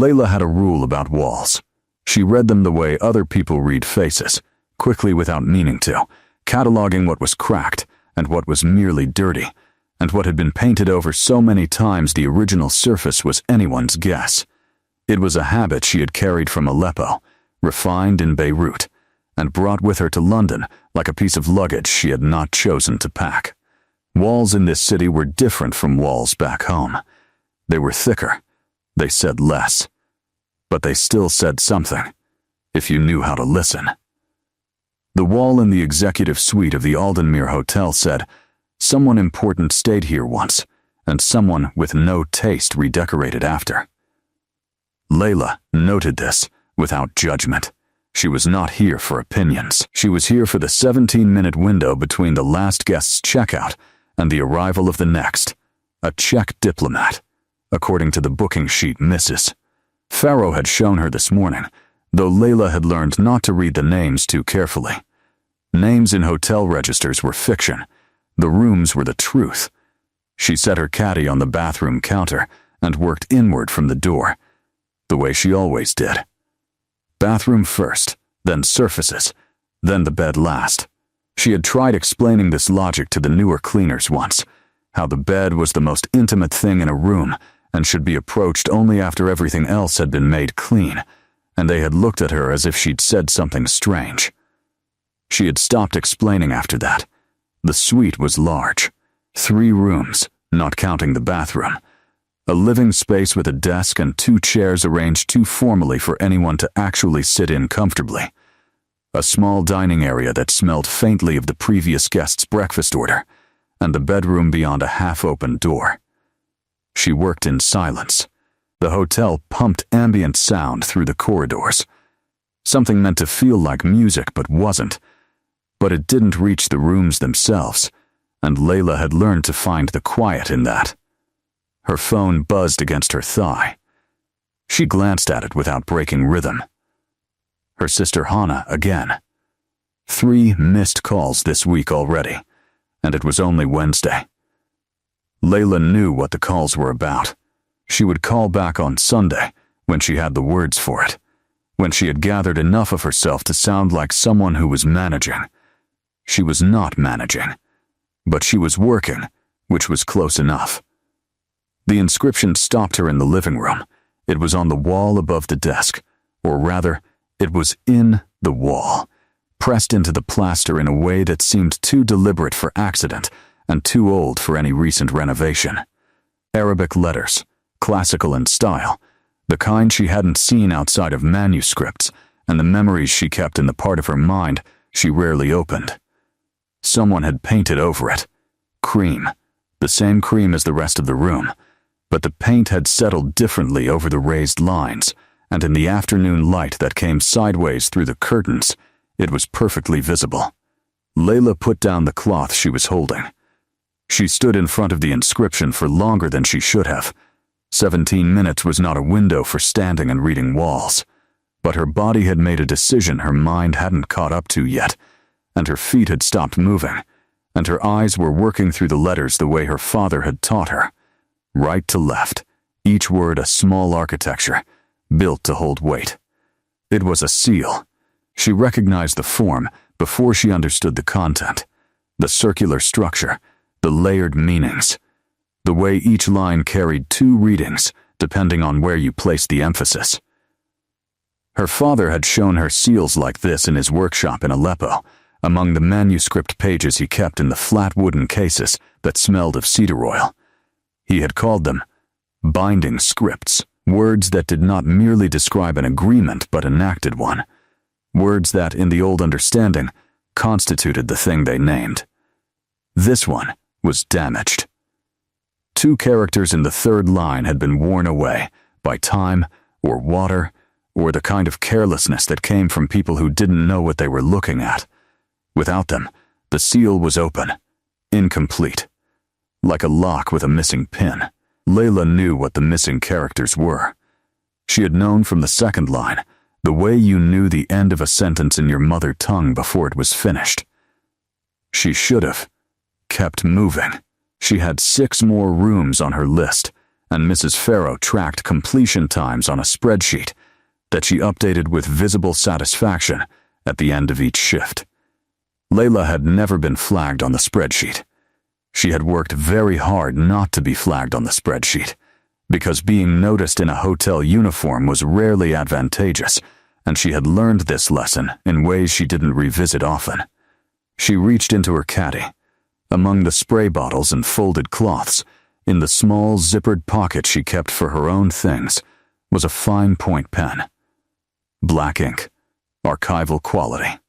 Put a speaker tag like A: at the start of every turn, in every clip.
A: Layla had a rule about walls. She read them the way other people read faces, quickly without meaning to, cataloging what was cracked and what was merely dirty, and what had been painted over so many times the original surface was anyone's guess. It was a habit she had carried from Aleppo, refined in Beirut, and brought with her to London like a piece of luggage she had not chosen to pack. Walls in this city were different from walls back home. They were thicker. They said less. But they still said something, if you knew how to listen. The wall in the executive suite of the Aldenmere Hotel said, "Someone important stayed here once, and someone with no taste redecorated after." Layla noted this without judgment. She was not here for opinions. She was here for the 17-minute window between the last guest's checkout and the arrival of the next, a Czech diplomat, according to the booking sheet Mrs. Farrow had shown her this morning, though Layla had learned not to read the names too carefully. Names in hotel registers were fiction. The rooms were the truth. She set her caddy on the bathroom counter and worked inward from the door, the way she always did. Bathroom first, then surfaces, then the bed last. She had tried explaining this logic to the newer cleaners once, how the bed was the most intimate thing in a room and should be approached only after everything else had been made clean, and they had looked at her as if she'd said something strange. She had stopped explaining after that. The suite was large. 3 rooms, not counting the bathroom. A living space with a desk and 2 chairs arranged too formally for anyone to actually sit in comfortably. A small dining area that smelled faintly of the previous guest's breakfast order, and the bedroom beyond a half-open door. She worked in silence. The hotel pumped ambient sound through the corridors. Something meant to feel like music but wasn't. But it didn't reach the rooms themselves, and Layla had learned to find the quiet in that. Her phone buzzed against her thigh. She glanced at it without breaking rhythm. Her sister Hannah again. 3 missed calls this week already, and it was only Wednesday. Layla knew what the calls were about. She would call back on Sunday, when she had the words for it, when she had gathered enough of herself to sound like someone who was managing. She was not managing, but she was working, which was close enough. The inscription stopped her in the living room. It was on the wall above the desk, or rather, it was in the wall, pressed into the plaster in a way that seemed too deliberate for accident and too old for any recent renovation. Arabic letters, classical in style, the kind she hadn't seen outside of manuscripts and the memories she kept in the part of her mind she rarely opened. Someone had painted over it. Cream, the same cream as the rest of the room, but the paint had settled differently over the raised lines, and in the afternoon light that came sideways through the curtains, it was perfectly visible. Layla put down the cloth she was holding. She stood in front of the inscription for longer than she should have. 17 minutes was not a window for standing and reading walls, but her body had made a decision her mind hadn't caught up to yet, and her feet had stopped moving, and her eyes were working through the letters the way her father had taught her. Right to left, each word a small architecture, built to hold weight. It was a seal. She recognized the form before she understood the content, the circular structure, the layered meanings, the way each line carried 2 readings depending on where you placed the emphasis. Her father had shown her seals like this in his workshop in Aleppo, among the manuscript pages he kept in the flat wooden cases that smelled of cedar oil. He had called them binding scripts, words that did not merely describe an agreement but enacted one, words that, in the old understanding, constituted the thing they named. This one was damaged. 2 characters in the 3rd line had been worn away by time or water or the kind of carelessness that came from people who didn't know what they were looking at. Without them, the seal was open, incomplete. Like a lock with a missing pin, Layla knew what the missing characters were. She had known from the 2nd line, the way you knew the end of a sentence in your mother tongue before it was finished. She should have kept moving. She had 6 more rooms on her list, and Mrs. Farrow tracked completion times on a spreadsheet that she updated with visible satisfaction at the end of each shift. Layla had never been flagged on the spreadsheet. She had worked very hard not to be flagged on the spreadsheet, because being noticed in a hotel uniform was rarely advantageous, and she had learned this lesson in ways she didn't revisit often. She reached into her caddy. Among the spray bottles and folded cloths, in the small zippered pocket she kept for her own things, was a fine point pen. Black ink, archival quality.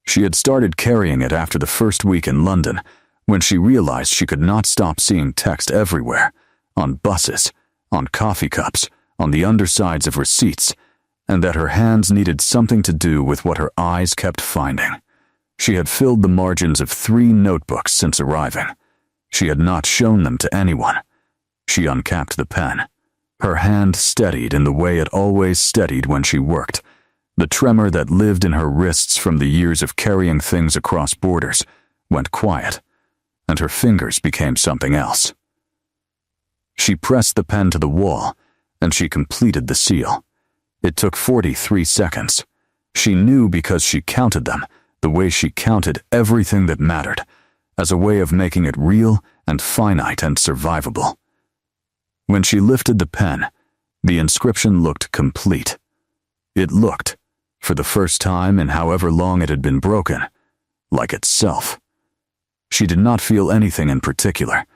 A: She had started carrying it after the first week in London, when she realized she could not stop seeing text everywhere, on buses, on coffee cups, on the undersides of receipts, and that her hands needed something to do with what her eyes kept finding. She had filled the margins of 3 notebooks since arriving. She had not shown them to anyone. She uncapped the pen. Her hand steadied in the way it always steadied when she worked. The tremor that lived in her wrists from the years of carrying things across borders went quiet, and her fingers became something else. She pressed the pen to the wall, and she completed the seal. It took 43 seconds. She knew because she counted them, the way she counted everything that mattered, as a way of making it real and finite and survivable. When she lifted the pen, the inscription looked complete. It looked, for the first time in however long it had been broken, like itself. She did not feel anything in particular.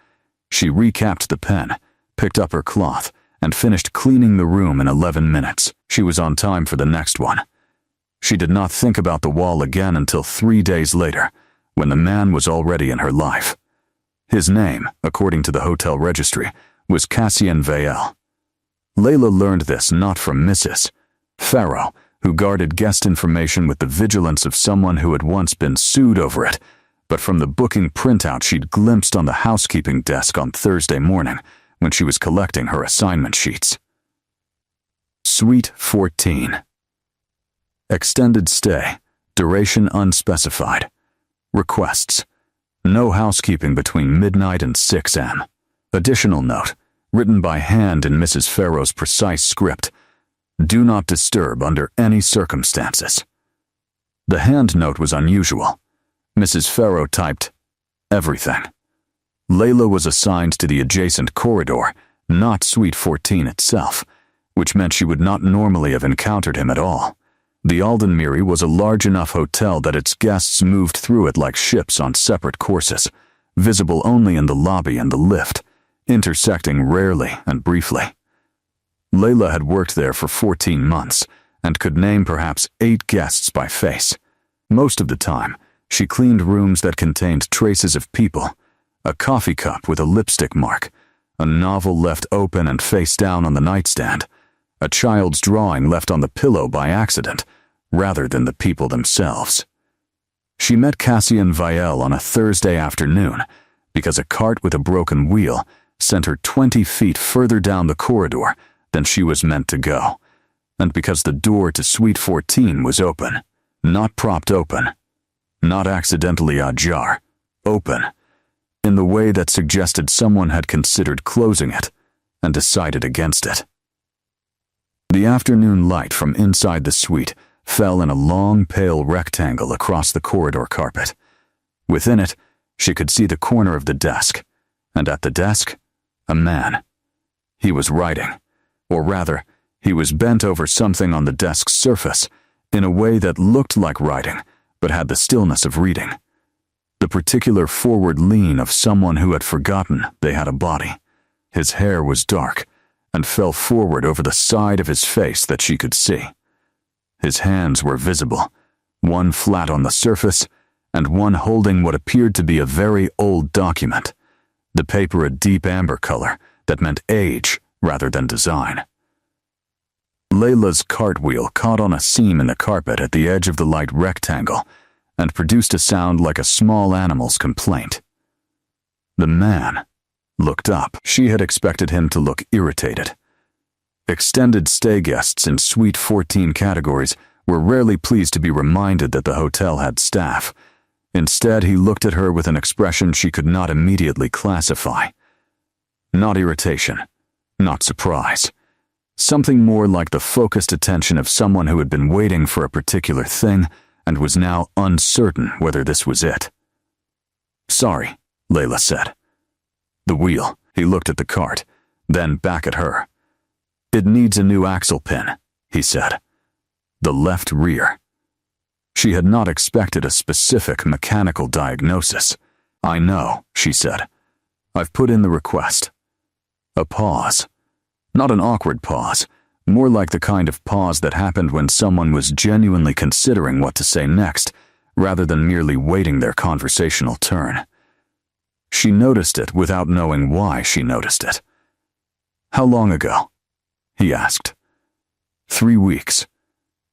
A: She recapped the pen, picked up her cloth, and finished cleaning the room in 11 minutes. She was on time for the next one. She did not think about the wall again until 3 days later, when the man was already in her life. His name, according to the hotel registry, was Cassian Vael. Layla learned this not from Mrs. Farrow, who guarded guest information with the vigilance of someone who had once been sued over it, but from the booking printout she'd glimpsed on the housekeeping desk on Thursday morning when she was collecting her assignment sheets. Suite 14. Extended stay, duration unspecified. Requests: no housekeeping between midnight and 6 a.m. Additional note, written by hand in Mrs. Farrow's precise script: do not disturb under any circumstances. The hand note was unusual. Mrs. Farrow typed, everything. Layla was assigned to the adjacent corridor, not Suite 14 itself, which meant she would not normally have encountered him at all. The Aldenmere was a large enough hotel that its guests moved through it like ships on separate courses, visible only in the lobby and the lift, intersecting rarely and briefly. Layla had worked there for 14 months and could name perhaps 8 guests by face. Most of the time, she cleaned rooms that contained traces of people, a coffee cup with a lipstick mark, a novel left open and face down on the nightstand, a child's drawing left on the pillow by accident, rather than the people themselves. She met Cassian Vael on a Thursday afternoon because a cart with a broken wheel sent her 20 feet further down the corridor than she was meant to go, and because the door to Suite 14 was open, not propped open, not accidentally ajar, open, in the way that suggested someone had considered closing it and decided against it. The afternoon light from inside the suite fell in a long, pale rectangle across the corridor carpet. Within it, she could see the corner of the desk, and at the desk, a man. He was writing, or rather, he was bent over something on the desk's surface in a way that looked like writing, but had the stillness of reading. The particular forward lean of someone who had forgotten they had a body. His hair was dark, and fell forward over the side of his face that she could see. His hands were visible, one flat on the surface, and one holding what appeared to be a very old document, the paper a deep amber color that meant age rather than design. Layla's cartwheel caught on a seam in the carpet at the edge of the light rectangle and produced a sound like a small animal's complaint. The man looked up. She had expected him to look irritated. Extended stay guests in Suite 14 categories were rarely pleased to be reminded that the hotel had staff. Instead, he looked at her with an expression she could not immediately classify. Not irritation, not surprise. Something more like the focused attention of someone who had been waiting for a particular thing and was now uncertain whether this was it. "Sorry," Layla said. "The wheel." He looked at the cart, then back at her. "It needs a new axle pin," he said. "The left rear." She had not expected a specific mechanical diagnosis. "I know," she said. "I've put in the request." A pause. Not an awkward pause, more like the kind of pause that happened when someone was genuinely considering what to say next, rather than merely waiting their conversational turn. She noticed it without knowing why she noticed it. "How long ago?" he asked. 3 weeks.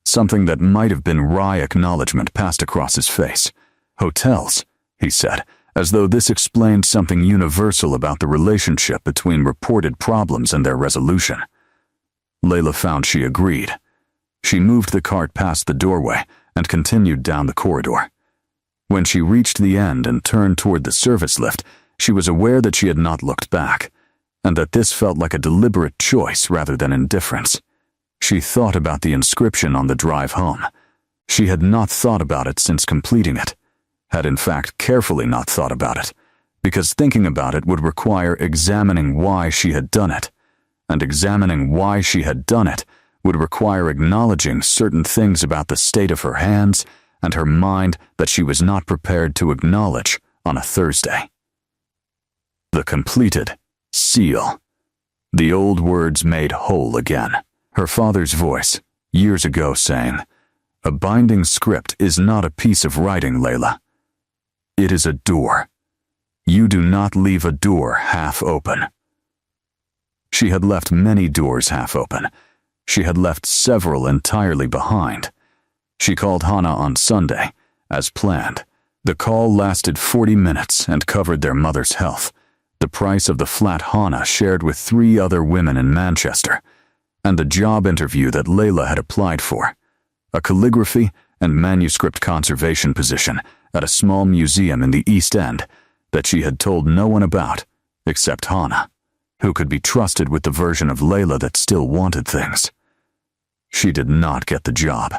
A: Something that might have been wry acknowledgement passed across his face. "Hotels," he said, as though this explained something universal about the relationship between reported problems and their resolution. Layla found she agreed. She moved the cart past the doorway and continued down the corridor. When she reached the end and turned toward the service lift, she was aware that she had not looked back, and that this felt like a deliberate choice rather than indifference. She thought about the inscription on the drive home. She had not thought about it since completing it, had in fact carefully not thought about it, because thinking about it would require examining why she had done it, and examining why she had done it would require acknowledging certain things about the state of her hands and her mind that she was not prepared to acknowledge on a Thursday. The completed seal. The old words made whole again. Her father's voice, years ago, saying, "A binding script is not a piece of writing, Layla. It is a door. You do not leave a door half open." She had left many doors half open. She had left several entirely behind. She called Hannah on Sunday, as planned. The call lasted 40 minutes and covered their mother's health, the price of the flat Hannah shared with 3 other women in Manchester, and the job interview that Layla had applied for, a calligraphy and manuscript conservation position at a small museum in the East End that she had told no one about except Hannah, who could be trusted with the version of Layla that still wanted things. She did not get the job.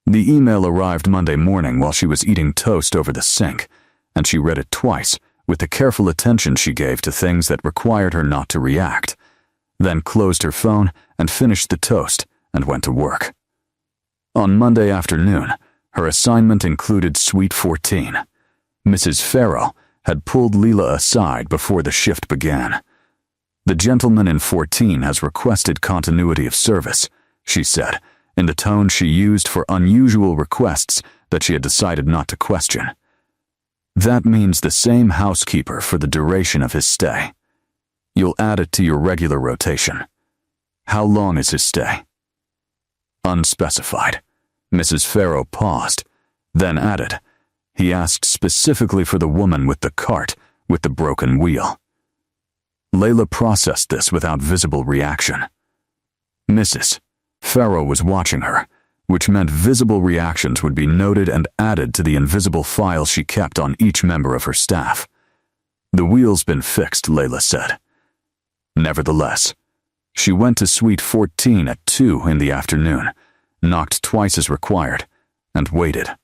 A: The email arrived Monday morning while she was eating toast over the sink, and she read it twice with the careful attention she gave to things that required her not to react, then closed her phone and finished the toast and went to work. On Monday afternoon, her assignment included Suite 14. Mrs. Farrell had pulled Leela aside before the shift began. "The gentleman in 14 has requested continuity of service," she said, in the tone she used for unusual requests that she had decided not to question. "That means the same housekeeper for the duration of his stay. You'll add it to your regular rotation. How long is his stay?" "Unspecified." Mrs. Farrow paused, then added, "He asked specifically for the woman with the cart with the broken wheel." Layla processed this without visible reaction. Mrs. Farrow was watching her, which meant visible reactions would be noted and added to the invisible file she kept on each member of her staff. "The wheel's been fixed," Layla said. Nevertheless, she went to Suite 14 at 2 in the afternoon, knocked twice as required, and waited.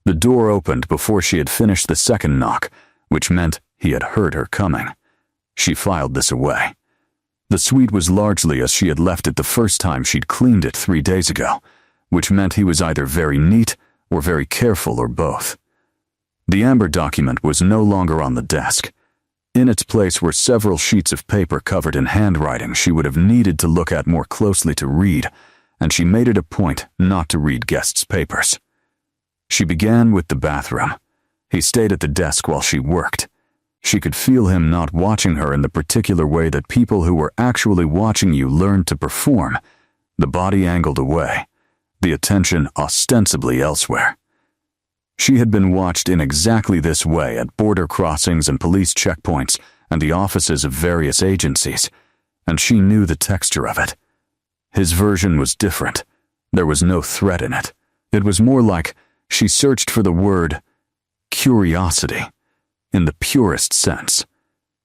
A: The door opened before she had finished the second knock, which meant he had heard her coming. She filed this away. The suite was largely as she had left it the first time she'd cleaned it 3 days ago, which meant he was either very neat or very careful or both. The amber document was no longer on the desk. In its place were several sheets of paper covered in handwriting she would have needed to look at more closely to read, and she made it a point not to read guests' papers. She began with the bathroom. He stayed at the desk while she worked. She could feel him not watching her in the particular way that people who were actually watching you learned to perform, the body angled away, the attention ostensibly elsewhere. She had been watched in exactly this way at border crossings and police checkpoints and the offices of various agencies, and she knew the texture of it. His version was different. There was no threat in it. It was more like she searched for the word curiosity, in the purest sense.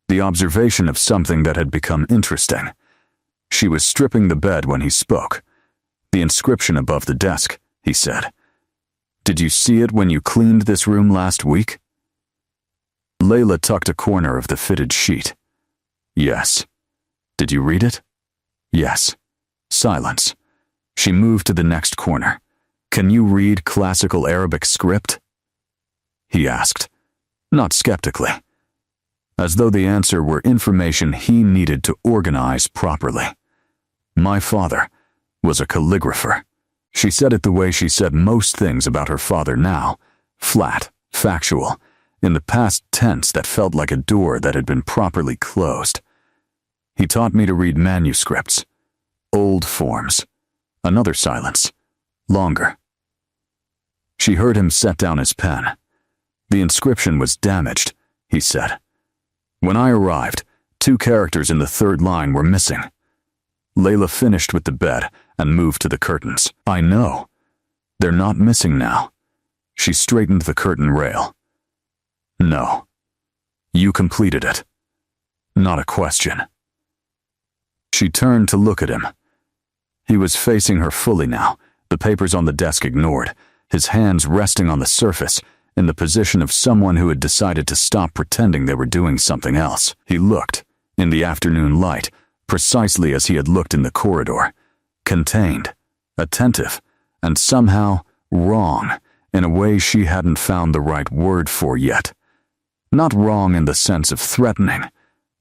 A: the observation of something that had become interesting. She was stripping the bed when he spoke. The inscription above the desk, he said. Did you see it when you cleaned this room last week? Layla tucked a corner of the fitted sheet. Yes. Did you read it? Yes. Silence. She moved to the next corner. Can you read classical Arabic script? He asked, not skeptically, as though the answer were information he needed to organize properly. My father was a calligrapher. She said it the way she said most things about her father now, flat, factual, in the past tense that felt like a door that had been properly closed. He taught me to read manuscripts, old forms. Another silence, longer. She heard him set down his pen. The inscription was damaged, he said. When I arrived, 2 characters in the 3rd line were missing. Layla finished with the bed and moved to the curtains. I know. They're not missing now. She straightened the curtain rail. No. You completed it. Not a question. She turned to look at him. He was facing her fully now, the papers on the desk ignored, his hands resting on the surface, in the position of someone who had decided to stop pretending they were doing something else. He looked, in the afternoon light, precisely as he had looked in the corridor, contained, attentive, and somehow wrong in a way she hadn't found the right word for yet. Not wrong in the sense of threatening,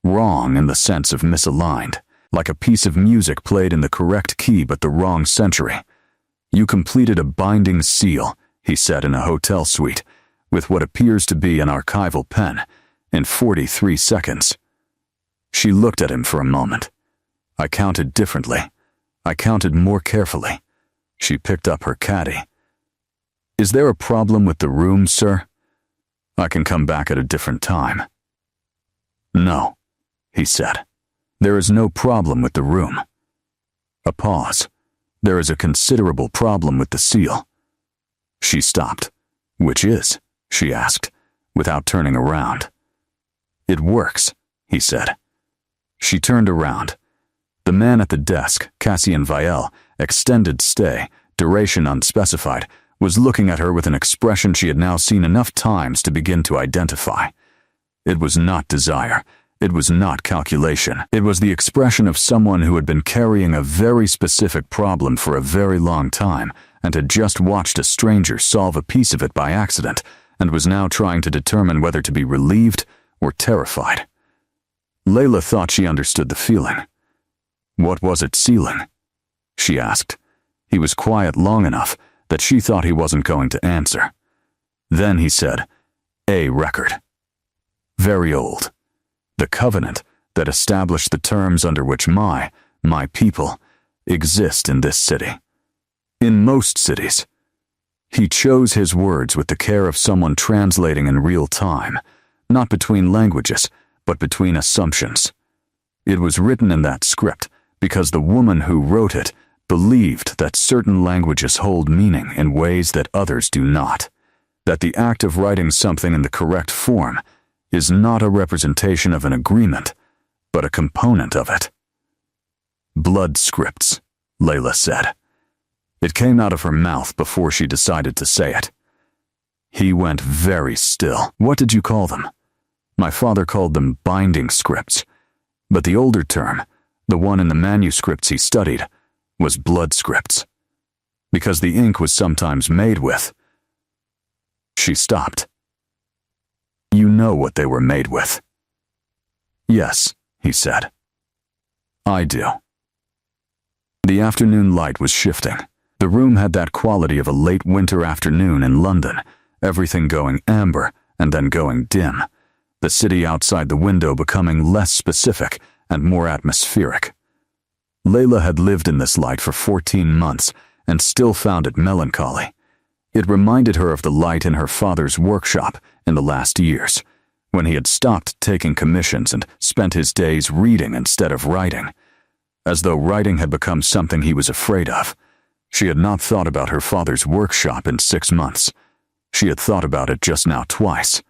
A: wrong in the sense of misaligned, like a piece of music played in the correct key but the wrong century. You completed a binding seal, he said in a hotel suite, with what appears to be an archival pen, in 43 seconds. She looked at him for a moment. I counted differently. I counted more carefully. She picked up her caddy. Is there a problem with the room, sir? I can come back at a different time. No, he said. There is no problem with the room. A pause. There is a considerable problem with the seal. She stopped. Which is? She asked, without turning around. It works, he said. She turned around. The man at the desk, Cassian Vielle, extended stay, duration unspecified, was looking at her with an expression she had now seen enough times to begin to identify. It was not desire. It was not calculation. It was the expression of someone who had been carrying a very specific problem for a very long time and had just watched a stranger solve a piece of it by accident and was now trying to determine whether to be relieved or terrified. Layla thought she understood the feeling. What was it sealing? She asked. He was quiet long enough that she thought he wasn't going to answer. Then he said, A record. Very old. The covenant that established the terms under which my people, exist in this city. In most cities. He chose his words with the care of someone translating in real time, not between languages, but between assumptions. It was written in that script because the woman who wrote it believed that certain languages hold meaning in ways that others do not, that the act of writing something in the correct form is not a representation of an agreement, but a component of it. Blood scripts, Layla said. It came out of her mouth before she decided to say it. He went very still. What did you call them? My father called them binding scripts, but the older term, the one in the manuscripts he studied, was blood scripts, because the ink was sometimes made with. She stopped. You know what they were made with. Yes, he said. I do. The afternoon light was shifting. The room had that quality of a late winter afternoon in London, everything going amber and then going dim, the city outside the window becoming less specific and more atmospheric. Layla had lived in this light for 14 months and still found it melancholy. It reminded her of the light in her father's workshop in the last years, when he had stopped taking commissions and spent his days reading instead of writing, as though writing had become something he was afraid of. She had not thought about her father's workshop in 6 months. She had thought about it just now twice.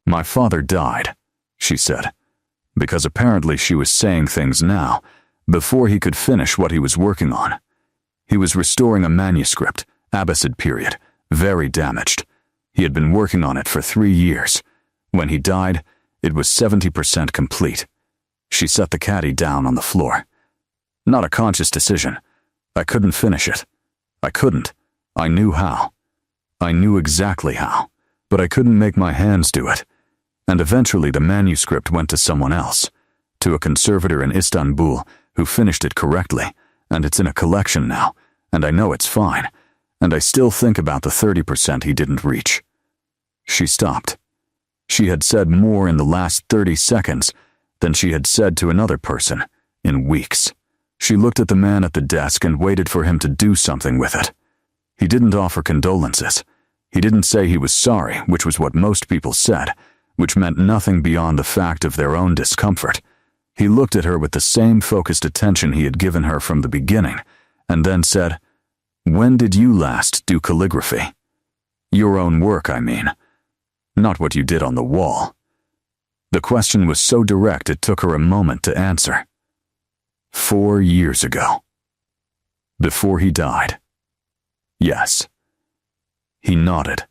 A: My father died, she said. because apparently she was saying things now, before he could finish what he was working on. He was restoring a manuscript, Abbasid period, very damaged. He had been working on it for 3 years. When he died, it was 70% complete. She set the caddy down on the floor. Not a conscious decision. I couldn't finish it. I couldn't. I knew how. I knew exactly how. But I couldn't make my hands do it. And eventually the manuscript went to someone else, to a conservator in Istanbul who finished it correctly, and it's in a collection now, and I know it's fine, and I still think about the 30% he didn't reach. She stopped. She had said more in the last 30 seconds than she had said to another person in weeks. She looked at the man at the desk and waited for him to do something with it. He didn't offer condolences. He didn't say he was sorry, which was what most people said, which meant nothing beyond the fact of their own discomfort. He looked at her with the same focused attention he had given her from the beginning, and then said, "When did you last do calligraphy? Your own work, I mean. Not what you did on the wall." The question was so direct it took her a moment to answer. 4 years ago. Before he died. Yes. He nodded,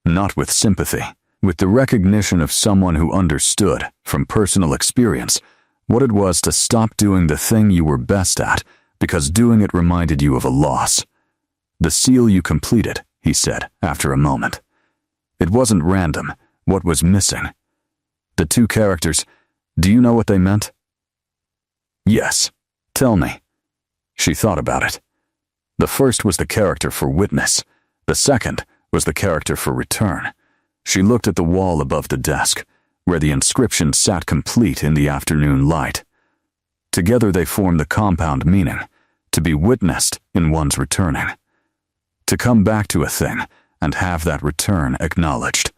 A: not with sympathy, with the recognition of someone who understood, from personal experience, what it was to stop doing the thing you were best at because doing it reminded you of a loss. "The seal you completed," he said, after a moment. It wasn't random, what was missing. The 2 characters, do you know what they meant? Yes. Tell me. She thought about it. The first was the character for witness. The second was the character for return. She looked at the wall above the desk, where the inscription sat complete in the afternoon light. Together they form the compound meaning, to be witnessed in one's returning. To come back to a thing and have that return acknowledged.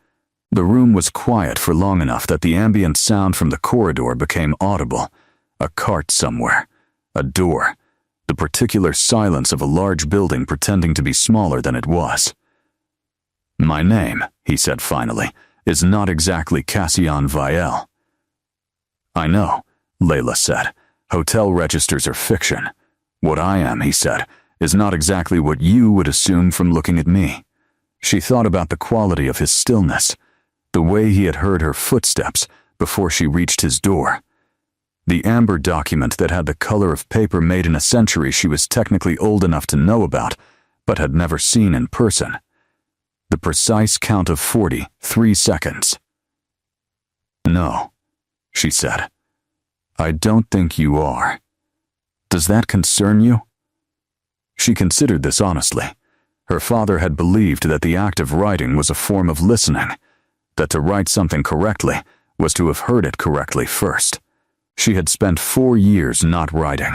A: The room was quiet for long enough that the ambient sound from the corridor became audible. A cart somewhere, a door, the particular silence of a large building pretending to be smaller than it was. "My name," he said finally, "is not exactly Cassian Vielle." "I know," Layla said. "Hotel registers are fiction. What I am," he said, "is not exactly what you would assume from looking at me." She thought about the quality of his stillness, the way he had heard her footsteps before she reached his door. The amber document that had the color of paper made in a century she was technically old enough to know about, but had never seen in person. The precise count of 43 seconds. "No," she said. "I don't think you are. Does that concern you?" She considered this honestly. Her father had believed that the act of writing was a form of listening, that to write something correctly was to have heard it correctly first. She had spent 4 years not writing,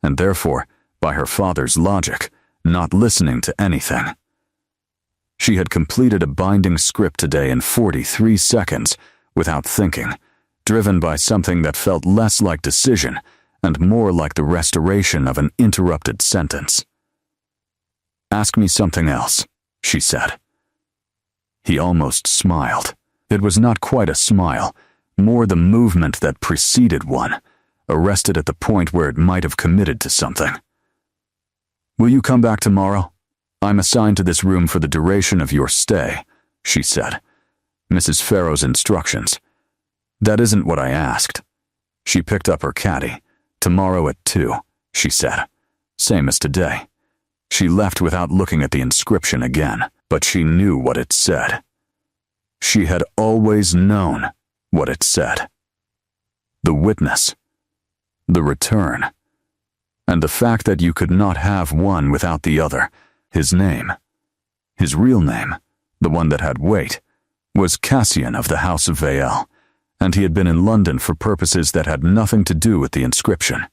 A: and therefore, by her father's logic, not listening to anything. She had completed a binding script today in 43 seconds, without thinking, driven by something that felt less like decision and more like the restoration of an interrupted sentence. "Ask me something else," she said. He almost smiled. It was not quite a smile, more the movement that preceded one, arrested at the point where it might have committed to something. "Will you come back tomorrow? I'm assigned to this room for the duration of your stay," she said. Mrs. Farrow's instructions. "That isn't what I asked." She picked up her caddy. "Tomorrow at 2, she said. "Same as today." She left without looking at the inscription again, but she knew what it said. She had always known what it said. The witness. The return. And the fact that you could not have one without the other. His name, his real name, the one that had weight, was Cassian of the House of Vielle, and he had been in London for purposes that had nothing to do with the inscription.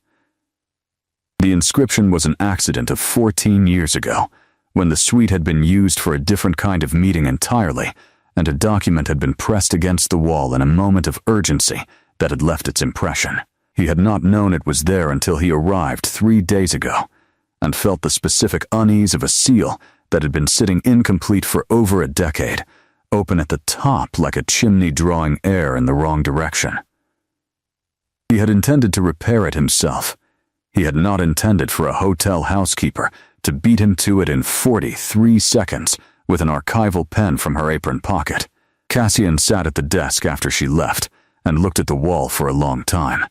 A: The inscription was an accident of 14 years ago, when the suite had been used for a different kind of meeting entirely, and a document had been pressed against the wall in a moment of urgency that had left its impression. He had not known it was there until he arrived 3 days ago, and felt the specific unease of a seal that had been sitting incomplete for over a decade, open at the top like a chimney drawing air in the wrong direction. He had intended to repair it himself. He had not intended for a hotel housekeeper to beat him to it in 43 seconds with an archival pen from her apron pocket. Cassian sat at the desk after she left and looked at the wall for a long time.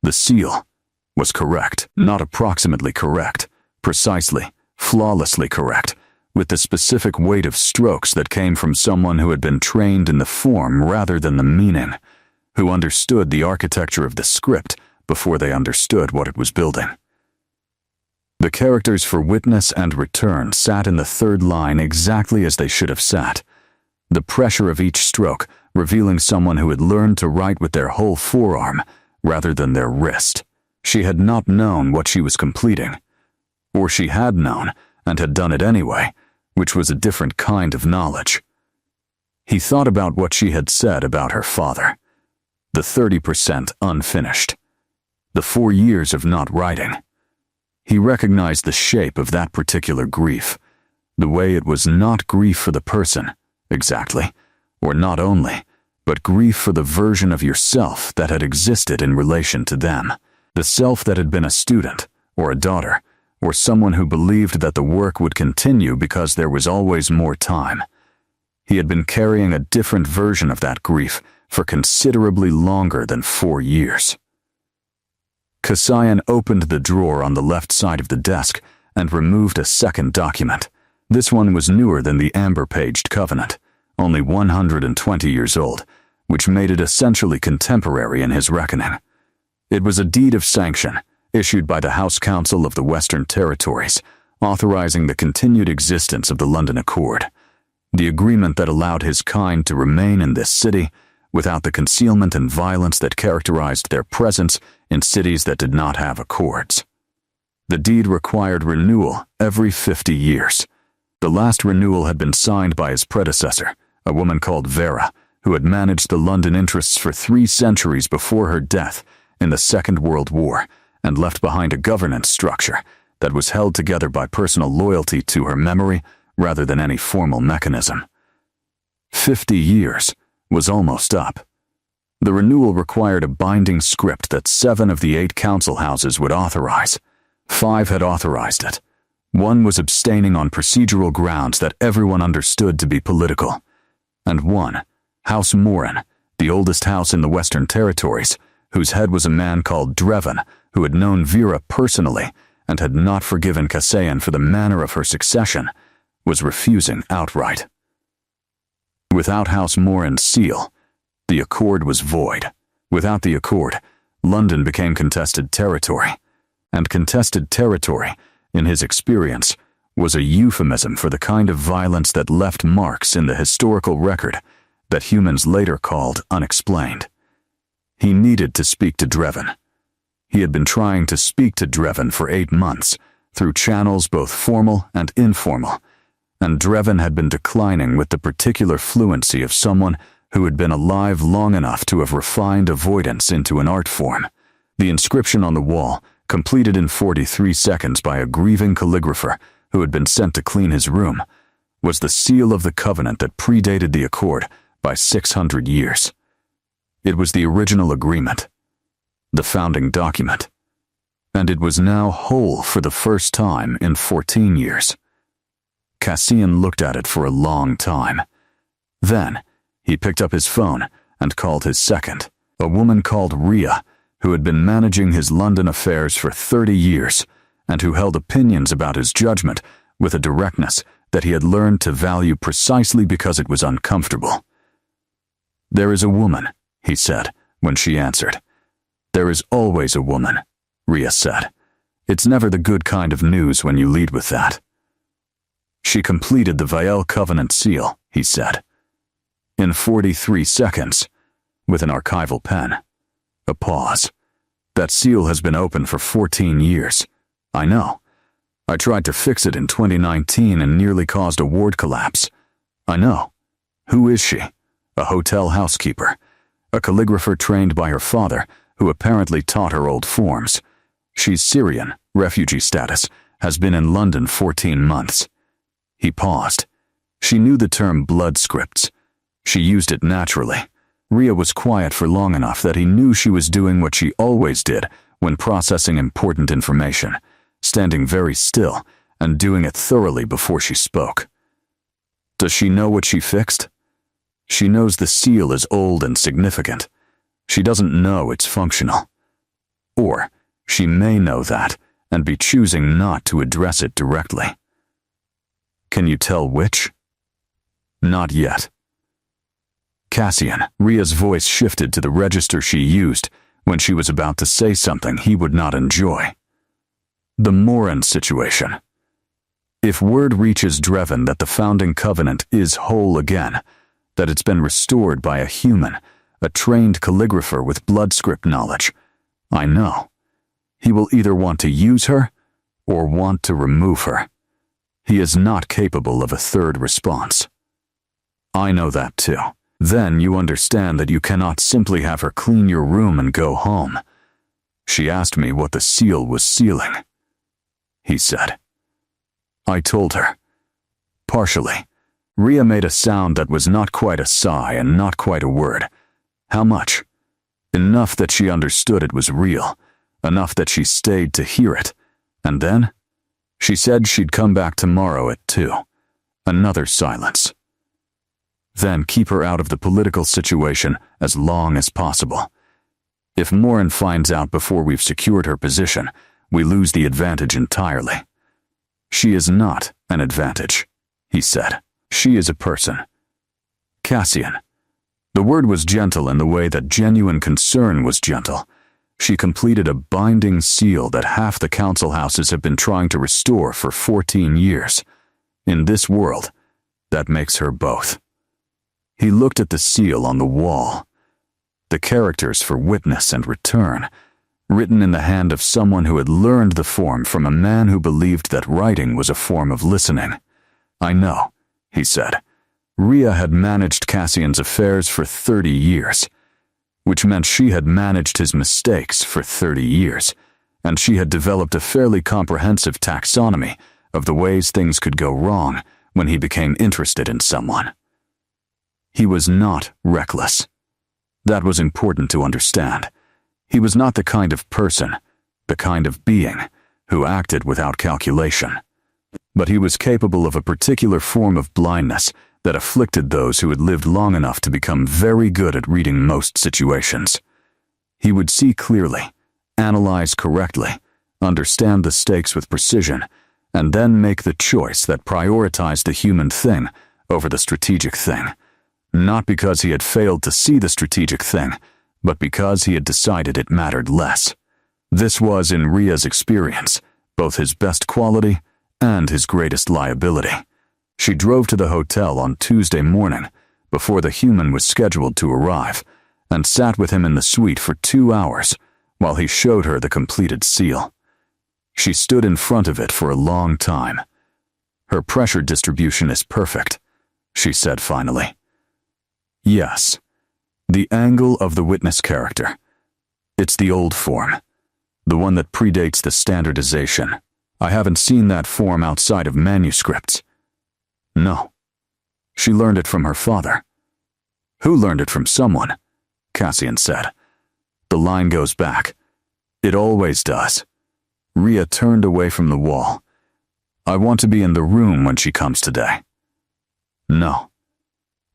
A: The seal was correct, not approximately correct, precisely, flawlessly correct, with the specific weight of strokes that came from someone who had been trained in the form rather than the meaning, who understood the architecture of the script before they understood what it was building. The characters for witness and return sat in the third line exactly as they should have sat, the pressure of each stroke revealing someone who had learned to write with their whole forearm rather than their wrist. She had not known what she was completing, or she had known and had done it anyway, which was a different kind of knowledge. He thought about what she had said about her father, the 30% unfinished, the 4 years of not writing. He recognized the shape of that particular grief, the way it was not grief for the person, exactly, or not only, but grief for the version of yourself that had existed in relation to them, the self that had been a student, or a daughter, or someone who believed that the work would continue because there was always more time. He had been carrying a different version of that grief for considerably longer than 4 years. Cassian opened the drawer on the left side of the desk and removed a second document. This one was newer than the amber-paged covenant, only 120 years old, which made it essentially contemporary in his reckoning. It was a deed of sanction, issued by the House Council of the Western Territories, authorizing the continued existence of the London Accord, the agreement that allowed his kind to remain in this city without the concealment and violence that characterized their presence in cities that did not have accords. The deed required renewal every 50 years. The last renewal had been signed by his predecessor, a woman called Vera, who had managed the London interests for 3 centuries before her death in the Second World War, and left behind a governance structure that was held together by personal loyalty to her memory rather than any formal mechanism. 50 years was almost up. The renewal required a binding script that 7 of the 8 council houses would authorize. 5 had authorized it. 1 was abstaining on procedural grounds that everyone understood to be political. And 1, House Morin, the oldest house in the Western Territories, whose head was a man called Drevin, who had known Vera personally and had not forgiven Cassian for the manner of her succession, was refusing outright. Without House Morin's seal, the accord was void. Without the accord, London became contested territory, and contested territory, in his experience, was a euphemism for the kind of violence that left marks in the historical record that humans later called unexplained. He needed to speak to Drevin. He had been trying to speak to Drevin for 8 months, through channels both formal and informal, and Drevin had been declining with the particular fluency of someone who had been alive long enough to have refined avoidance into an art form. The inscription on the wall, completed in 43 seconds by a grieving calligrapher who had been sent to clean his room, was the seal of the covenant that predated the accord by 600 years. It was the original agreement, the founding document, and it was now whole for the first time in 14 years. Cassian looked at it for a long time. Then, he picked up his phone and called his second, a woman called Rhea, who had been managing his London affairs for 30 years and who held opinions about his judgment with a directness that he had learned to value precisely because it was uncomfortable. "There is a woman," he said, when she answered. "There is always a woman," Rhea said. "It's never the good kind of news when you lead with that." "She completed the Vael Covenant seal," he said. "In 43 seconds, with an archival pen." A pause. "That seal has been open for 14 years. I know. I tried to fix it in 2019 and nearly caused a ward collapse. I know. Who is she? A hotel housekeeper. A calligrapher trained by her father, who apparently taught her old forms. She's Syrian, refugee status, has been in London 14 months. He paused. She knew the term blood scripts. She used it naturally. Rhea was quiet for long enough that he knew she was doing what she always did when processing important information, standing very still and doing it thoroughly before she spoke. Does she know what she fixed? She knows the seal is old and significant. She doesn't know it's functional. Or she may know that and be choosing not to address it directly. Can you tell which? Not yet. Cassian, Rhea's voice shifted to the register she used when she was about to say something he would not enjoy. The Morin situation. If word reaches Dreven that the founding covenant is whole again, that it's been restored by a human, a trained calligrapher with blood script knowledge, I know. He will either want to use her or want to remove her. He is not capable of a third response. I know that too. Then you understand that you cannot simply have her clean your room and go home. She asked me what the seal was sealing. He said. I told her. Partially. Rhea made a sound that was not quite a sigh and not quite a word. How much? Enough that she understood it was real. Enough that she stayed to hear it. And then? She said she'd come back tomorrow at 2. Another silence. Then keep her out of the political situation as long as possible. If Morin finds out before we've secured her position, we lose the advantage entirely. She is not an advantage, he said. She is a person. Cassian. The word was gentle in the way that genuine concern was gentle. She completed a binding seal that half the council houses have been trying to restore for 14 years. In this world, that makes her both. He looked at the seal on the wall. The characters for witness and return, written in the hand of someone who had learned the form from a man who believed that writing was a form of listening. I know, he said. Rhea had managed Cassian's affairs for 30 years, which meant she had managed his mistakes for 30 years, and she had developed a fairly comprehensive taxonomy of the ways things could go wrong when he became interested in someone. He was not reckless. That was important to understand. He was not the kind of person, the kind of being, who acted without calculation. But he was capable of a particular form of blindness that afflicted those who had lived long enough to become very good at reading most situations. He would see clearly, analyze correctly, understand the stakes with precision, and then make the choice that prioritized the human thing over the strategic thing. Not because he had failed to see the strategic thing, but because he had decided it mattered less. This was, in Rhea's experience, both his best quality and his greatest liability. She drove to the hotel on Tuesday morning, before the human was scheduled to arrive, and sat with him in the suite for 2 hours while he showed her the completed seal. She stood in front of it for a long time. Her pressure distribution is perfect, she said finally. Yes, the angle of the witness character. It's the old form, the one that predates the standardization. I haven't seen that form outside of manuscripts. No. She learned it from her father. Who learned it from someone? Cassian said. The line goes back. It always does. Rhea turned away from the wall. I want to be in the room when she comes today. No.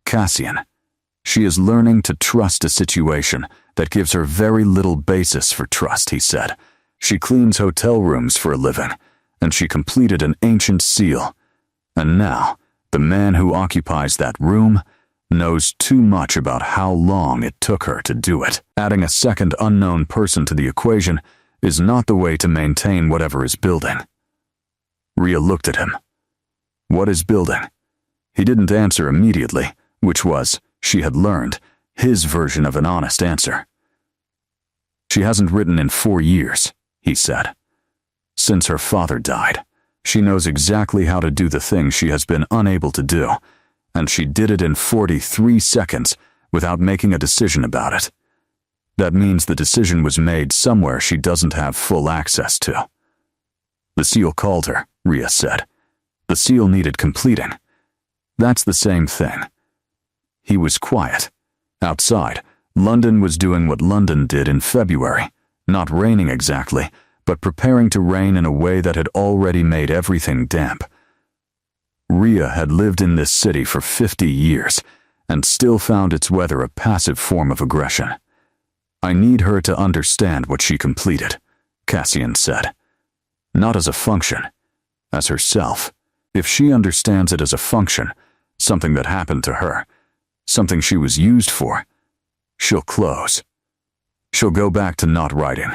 A: Cassian. She is learning to trust a situation that gives her very little basis for trust, he said. She cleans hotel rooms for a living, and she completed an ancient seal. And now, the man who occupies that room knows too much about how long it took her to do it. Adding a second unknown person to the equation is not the way to maintain whatever is building. Rhea looked at him. What is building? He didn't answer immediately, which was, she had learned, his version of an honest answer. She hasn't written in 4 years, he said. Since her father died, she knows exactly how to do the thing she has been unable to do, and she did it in 43 seconds without making a decision about it. That means the decision was made somewhere she doesn't have full access to. The seal called her, Rhea said. The seal needed completing. That's the same thing. He was quiet. Outside, London was doing what London did in February, not raining exactly, but preparing to rain in a way that had already made everything damp. Rhea had lived in this city for 50 years and still found its weather a passive form of aggression. I need her to understand what she completed, Cassian said. Not as a function, as herself. If she understands it as a function, something that happened to her, something she was used for, she'll close. She'll go back to not writing.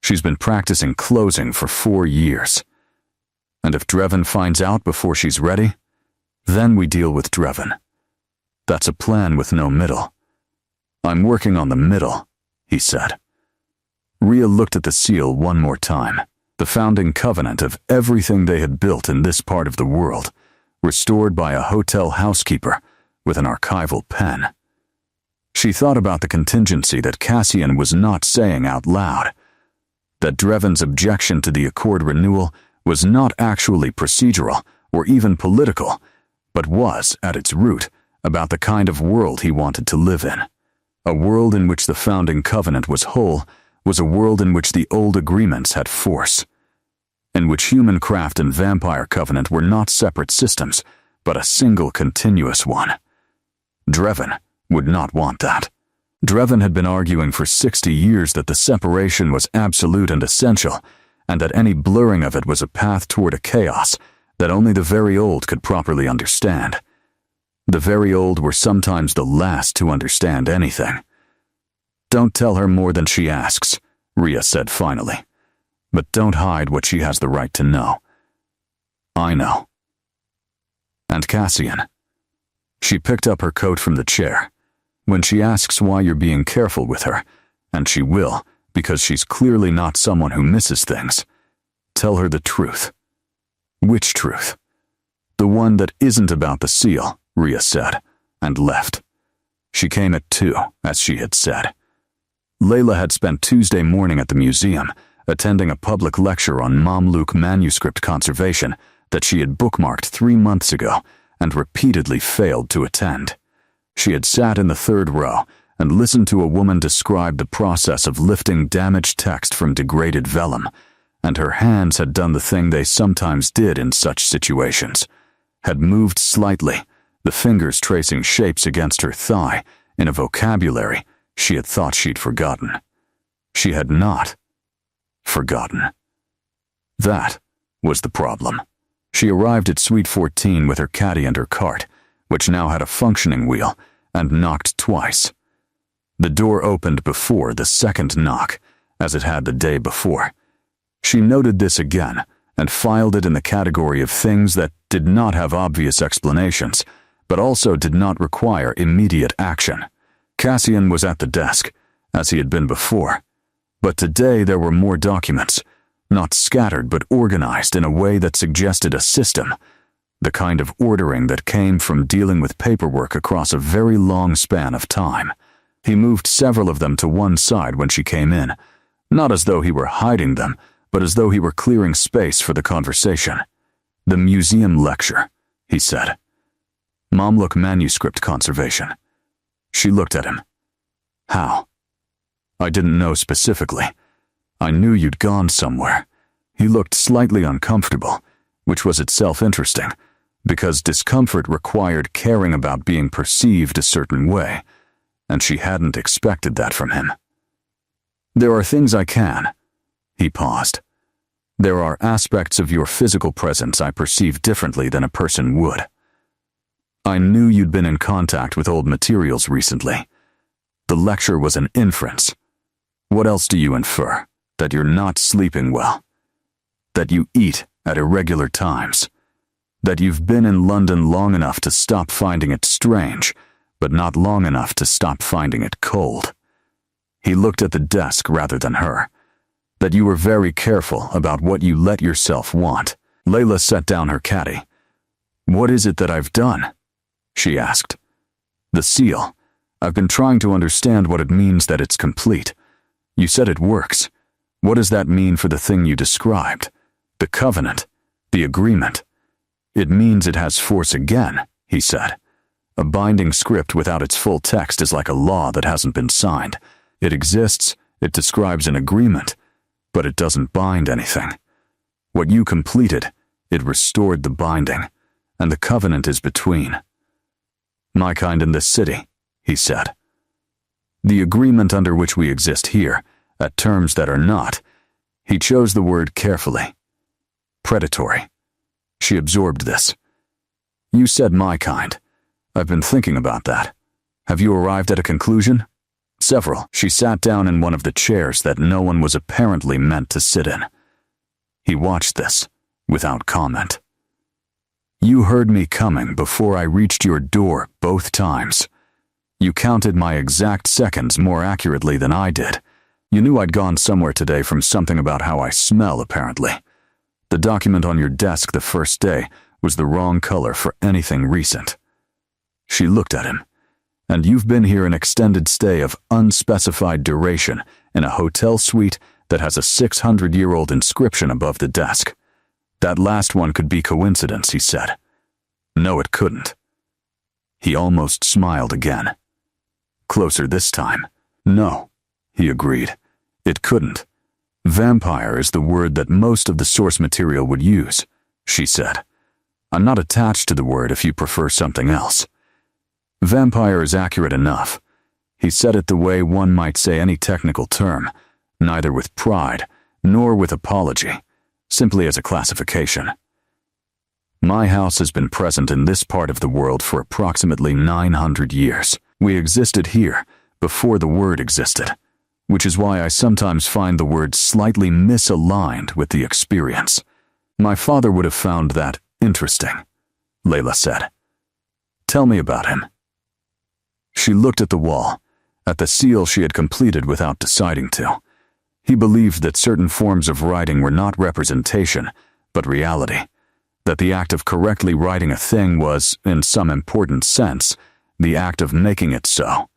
A: She's been practicing closing for 4 years. And if Drevin finds out before she's ready, then we deal with Drevin. That's a plan with no middle. I'm working on the middle, he said. Rhea looked at the seal one more time, the founding covenant of everything they had built in this part of the world, restored by a hotel housekeeper with an archival pen. She thought about the contingency that Cassian was not saying out loud, that Drevin's objection to the Accord renewal was not actually procedural or even political, but was, at its root, about the kind of world he wanted to live in. A world in which the founding covenant was whole was a world in which the old agreements had force, in which humancraft and vampire covenant were not separate systems, but a single continuous one. Drevin would not want that. Drevin had been arguing for 60 years that the separation was absolute and essential, and that any blurring of it was a path toward a chaos that only the very old could properly understand. The very old were sometimes the last to understand anything. Don't tell her more than she asks, Rhea said finally. But don't hide what she has the right to know. I know. And Cassian. She picked up her coat from the chair. When she asks why you're being careful with her, and she will, because she's clearly not someone who misses things, tell her the truth. Which truth? The one that isn't about the seal, Rhea said, and left. She came at 2, as she had said. Layla had spent Tuesday morning at the museum, attending a public lecture on Mamluk manuscript conservation that she had bookmarked 3 months ago and repeatedly failed to attend. She had sat in the 3rd row and listened to a woman describe the process of lifting damaged text from degraded vellum, and her hands had done the thing they sometimes did in such situations, had moved slightly, the fingers tracing shapes against her thigh in a vocabulary she had thought she'd forgotten. She had not forgotten. That was the problem. She arrived at Suite 14 with her caddy and her cart, which now had a functioning wheel, and knocked twice. The door opened before the second knock, as it had the day before. She noted this again, and filed it in the category of things that did not have obvious explanations, but also did not require immediate action. Cassian was at the desk, as he had been before, but today there were more documents, not scattered but organized in a way that suggested a system, the kind of ordering that came from dealing with paperwork across a very long span of time. He moved several of them to one side when she came in, not as though he were hiding them, but as though he were clearing space for the conversation. The museum lecture, he said. Mamluk manuscript conservation. She looked at him. How? I didn't know specifically. I knew you'd gone somewhere. He looked slightly uncomfortable, which was itself interesting, because discomfort required caring about being perceived a certain way, and she hadn't expected that from him. There are things I can. He paused. There are aspects of your physical presence I perceive differently than a person would. I knew you'd been in contact with old materials recently. The lecture was an inference. What else do you infer? That you're not sleeping well? That you eat at irregular times? That you've been in London long enough to stop finding it strange, but not long enough to stop finding it cold? He looked at the desk rather than her. That you were very careful about what you let yourself want. Layla set down her caddy. What is it that I've done? She asked. The seal. I've been trying to understand what it means that it's complete. You said it works. What does that mean for the thing you described? The covenant, the agreement. It means it has force again, he said. A binding script without its full text is like a law that hasn't been signed. It exists, it describes an agreement, but it doesn't bind anything. What you completed, it restored the binding, and the covenant is between. My kind in this city, he said. The agreement under which we exist here, at terms that are not, he chose the word carefully. Predatory. She absorbed this. You said my kind. I've been thinking about that. Have you arrived at a conclusion? Several. She sat down in one of the chairs that no one was apparently meant to sit in. He watched this, without comment. You heard me coming before I reached your door both times. You counted my exact seconds more accurately than I did. You knew I'd gone somewhere today from something about how I smell, apparently. The document on your desk the first day was the wrong color for anything recent. She looked at him. And you've been here an extended stay of unspecified duration in a hotel suite that has a 600-year-old inscription above the desk. That last one could be coincidence, he said. No, it couldn't. He almost smiled again. Closer this time. No, he agreed. It couldn't. Vampire is the word that most of the source material would use, she said. I'm not attached to the word if you prefer something else. Vampire is accurate enough. He said it the way one might say any technical term, neither with pride nor with apology, simply as a classification. My house has been present in this part of the world for approximately 900 years. We existed here before the word existed, which is why I sometimes find the word slightly misaligned with the experience. My father would have found that interesting, Layla said. Tell me about him. She looked at the wall, at the seal she had completed without deciding to. He believed that certain forms of writing were not representation, but reality, that the act of correctly writing a thing was, in some important sense, the act of making it so.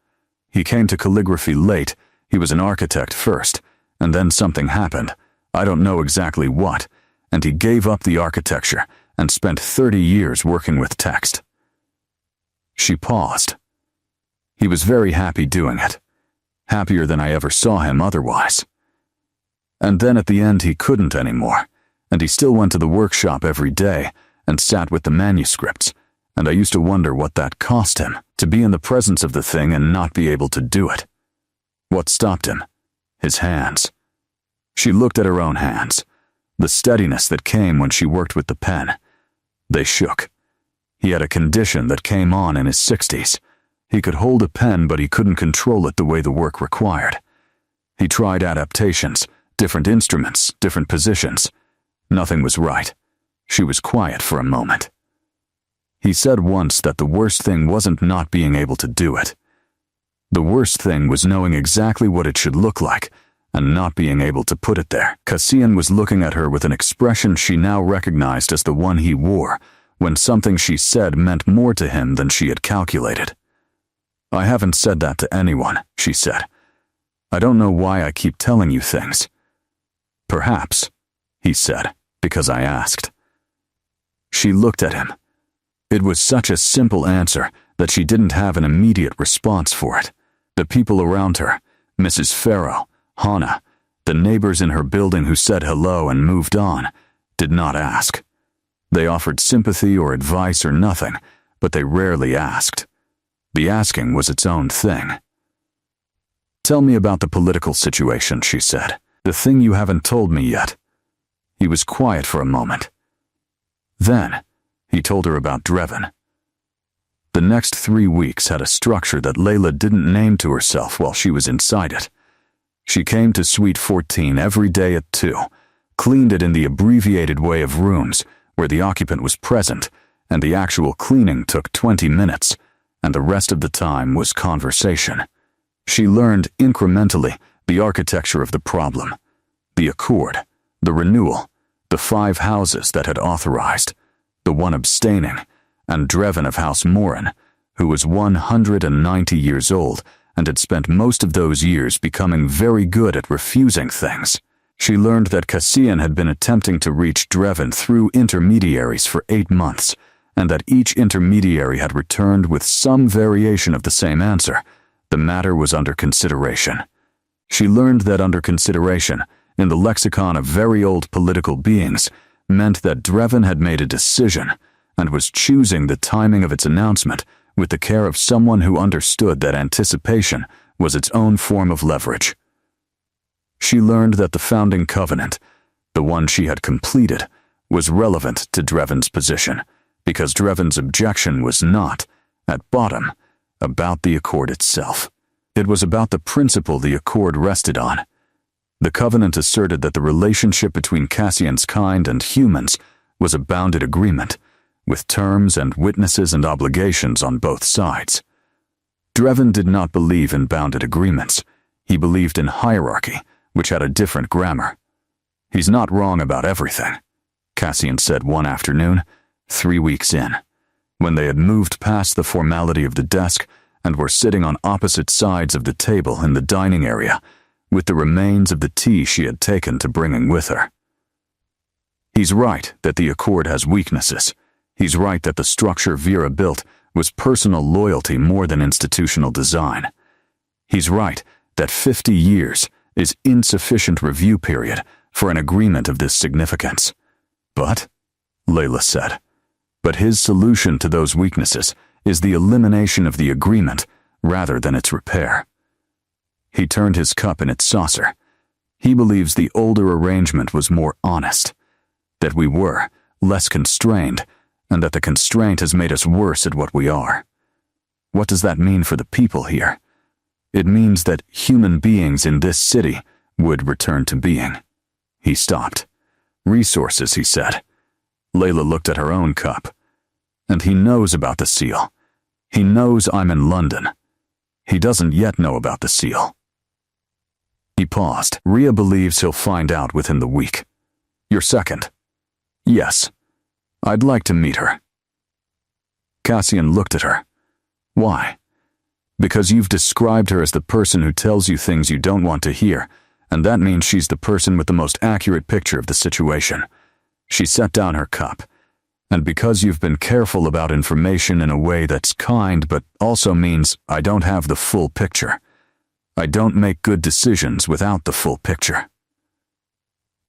A: He came to calligraphy late. He was an architect first, and then something happened, I don't know exactly what, and he gave up the architecture and spent 30 years working with text. She paused. He was very happy doing it, happier than I ever saw him otherwise. And then at the end he couldn't anymore, and he still went to the workshop every day and sat with the manuscripts, and I used to wonder what that cost him, to be in the presence of the thing and not be able to do it. What stopped him? His hands. She looked at her own hands, the steadiness that came when she worked with the pen. They shook. He had a condition that came on in his 60s. He could hold a pen, but he couldn't control it the way the work required. He tried adaptations, different instruments, different positions. Nothing was right. She was quiet for a moment. He said once that the worst thing wasn't not being able to do it. The worst thing was knowing exactly what it should look like and not being able to put it there. Cassian was looking at her with an expression she now recognized as the one he wore when something she said meant more to him than she had calculated. I haven't said that to anyone, she said. I don't know why I keep telling you things. Perhaps, he said, because I asked. She looked at him. It was such a simple answer that she didn't have an immediate response for it. The people around her, Mrs. Farrow, Hannah, the neighbors in her building who said hello and moved on, did not ask. They offered sympathy or advice or nothing, but they rarely asked. The asking was its own thing. Tell me about the political situation, she said. The thing you haven't told me yet. He was quiet for a moment. Then, he told her about Drevin. The next 3 weeks had a structure that Layla didn't name to herself while she was inside it. She came to Suite 14 every day at 2, cleaned it in the abbreviated way of rooms where the occupant was present, and the actual cleaning took 20 minutes, and the rest of the time was conversation. She learned incrementally the architecture of the problem, the accord, the renewal, the 5 houses that had authorized, the one abstaining, and Drevin of House Morin, who was 190 years old and had spent most of those years becoming very good at refusing things. She learned that Cassian had been attempting to reach Drevin through intermediaries for 8 months, and that each intermediary had returned with some variation of the same answer. The matter was under consideration. She learned that under consideration, in the lexicon of very old political beings, meant that Drevin had made a decision and was choosing the timing of its announcement with the care of someone who understood that anticipation was its own form of leverage. She learned that the founding covenant, the one she had completed, was relevant to Drevin's position, because Drevin's objection was not, at bottom, about the accord itself. It was about the principle the accord rested on. The covenant asserted that the relationship between Cassian's kind and humans was a bounded agreement, with terms and witnesses and obligations on both sides. Drevin did not believe in bounded agreements. He believed in hierarchy, which had a different grammar. "He's not wrong about everything," Cassian said one afternoon, 3 weeks in, when they had moved past the formality of the desk and were sitting on opposite sides of the table in the dining area, with the remains of the tea she had taken to bringing with her. "He's right that the accord has weaknesses. He's right that the structure Vera built was personal loyalty more than institutional design. He's right that 50 years is insufficient review period for an agreement of this significance. But," Layla said, "but his solution to those weaknesses is the elimination of the agreement rather than its repair." He turned his cup in its saucer. He believes the older arrangement was more honest, that we were less constrained, and that the constraint has made us worse at what we are. What does that mean for the people here? It means that human beings in this city would return to being. He stopped. "Resources," he said. Layla looked at her own cup. "And he knows about the seal. He knows I'm in London. He doesn't yet know about the seal." He paused. "Rhea believes he'll find out within the week. Your second?" "Yes. I'd like to meet her." Cassian looked at her. "Why?" "Because you've described her as the person who tells you things you don't want to hear, and that means she's the person with the most accurate picture of the situation." She set down her cup. "And because you've been careful about information in a way that's kind but also means I don't have the full picture. I don't make good decisions without the full picture."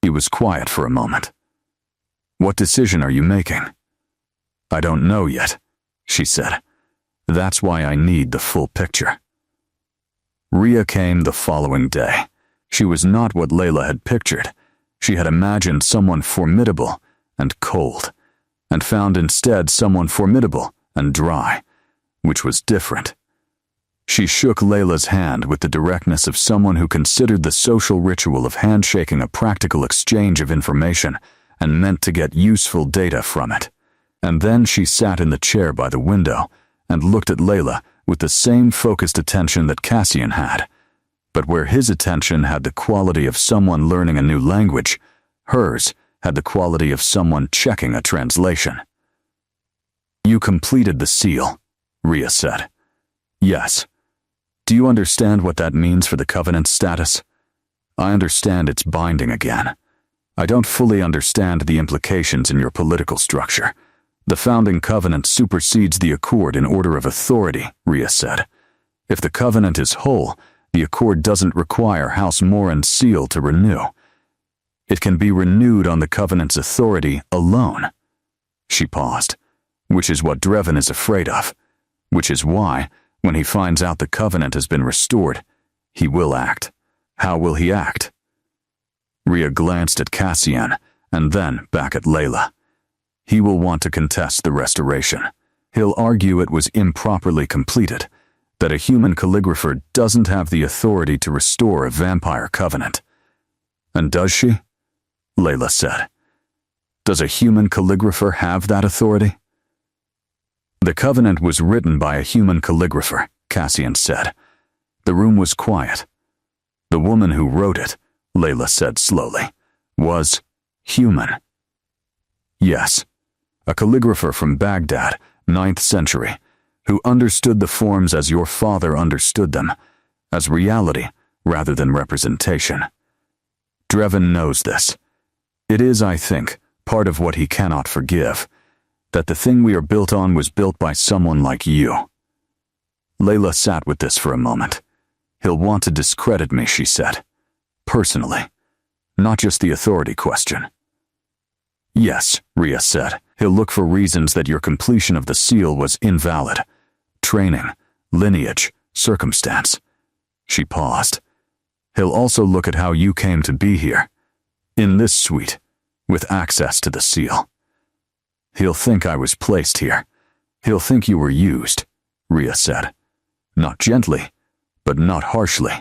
A: He was quiet for a moment. "What decision are you making?" "I don't know yet," she said. "That's why I need the full picture." Rhea came the following day. She was not what Layla had pictured. She had imagined someone formidable and cold, and found instead someone formidable and dry, which was different. She shook Layla's hand with the directness of someone who considered the social ritual of handshaking a practical exchange of information and meant to get useful data from it. And then she sat in the chair by the window and looked at Layla with the same focused attention that Cassian had. But where his attention had the quality of someone learning a new language, hers had the quality of someone checking a translation. "You completed the seal," Rhea said. "Yes. Do you understand what that means for the covenant's status?" "I understand it's binding again. I don't fully understand the implications in your political structure. The founding covenant supersedes the accord in order of authority," Rhea said. "If the covenant is whole, the accord doesn't require House Moran's seal to renew. It can be renewed on the covenant's authority alone." She paused, "which is what Drevin is afraid of, which is why, when he finds out the covenant has been restored, he will act. How will he act?" Rhea glanced at Cassian and then back at Layla. "He will want to contest the restoration. He'll argue it was improperly completed, that a human calligrapher doesn't have the authority to restore a vampire covenant." "And does she?" Layla said. "Does a human calligrapher have that authority?" "The covenant was written by a human calligrapher," Cassian said. The room was quiet. "The woman who wrote it," Layla said slowly, "was human." "Yes, a calligrapher from Baghdad, 9th century, who understood the forms as your father understood them, as reality rather than representation. Drevin knows this. It is, I think, part of what he cannot forgive, That the thing we are built on was built by someone like you. Layla sat with this for a moment. He'll want to discredit me, she said. Personally. Not just the authority question. Yes, Rhea said. He'll look for reasons that your completion of the seal was invalid. Training, lineage, circumstance. She paused. He'll also look at how you came to be here. In this suite, with access to the seal. He'll think I was placed here. He'll think you were used, Rhea said. Not gently, but not harshly.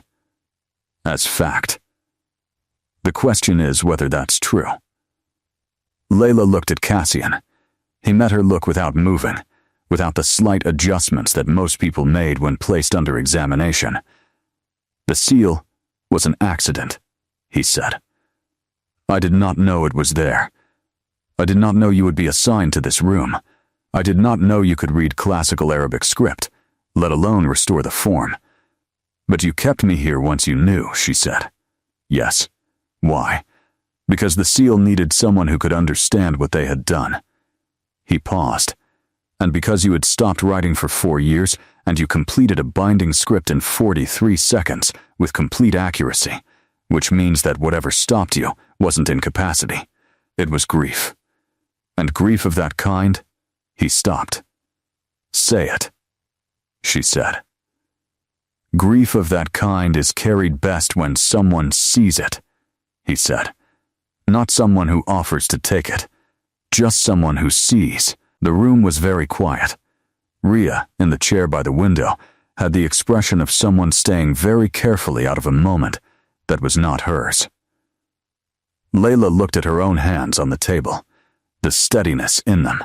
A: As fact. The question is whether that's true. Layla looked at Cassian. He met her look without moving, without the slight adjustments that most people made when placed under examination. The seal was an accident, he said. I did not know it was there. I did not know you would be assigned to this room. I did not know you could read classical Arabic script, let alone restore the form. But you kept me here once you knew, she said. Yes. Why? Because the seal needed someone who could understand what they had done. He paused. And because you had stopped writing for 4 years, and you completed a binding script in 43 seconds with complete accuracy, which means that whatever stopped you wasn't incapacity. It was grief. And grief of that kind, he stopped. Say it, she said. Grief of that kind is carried best when someone sees it, he said. Not someone who offers to take it, just someone who sees. The room was very quiet. Rhea, in the chair by the window, had the expression of someone staying very carefully out of a moment that was not hers. Layla looked at her own hands on the table, the steadiness in them,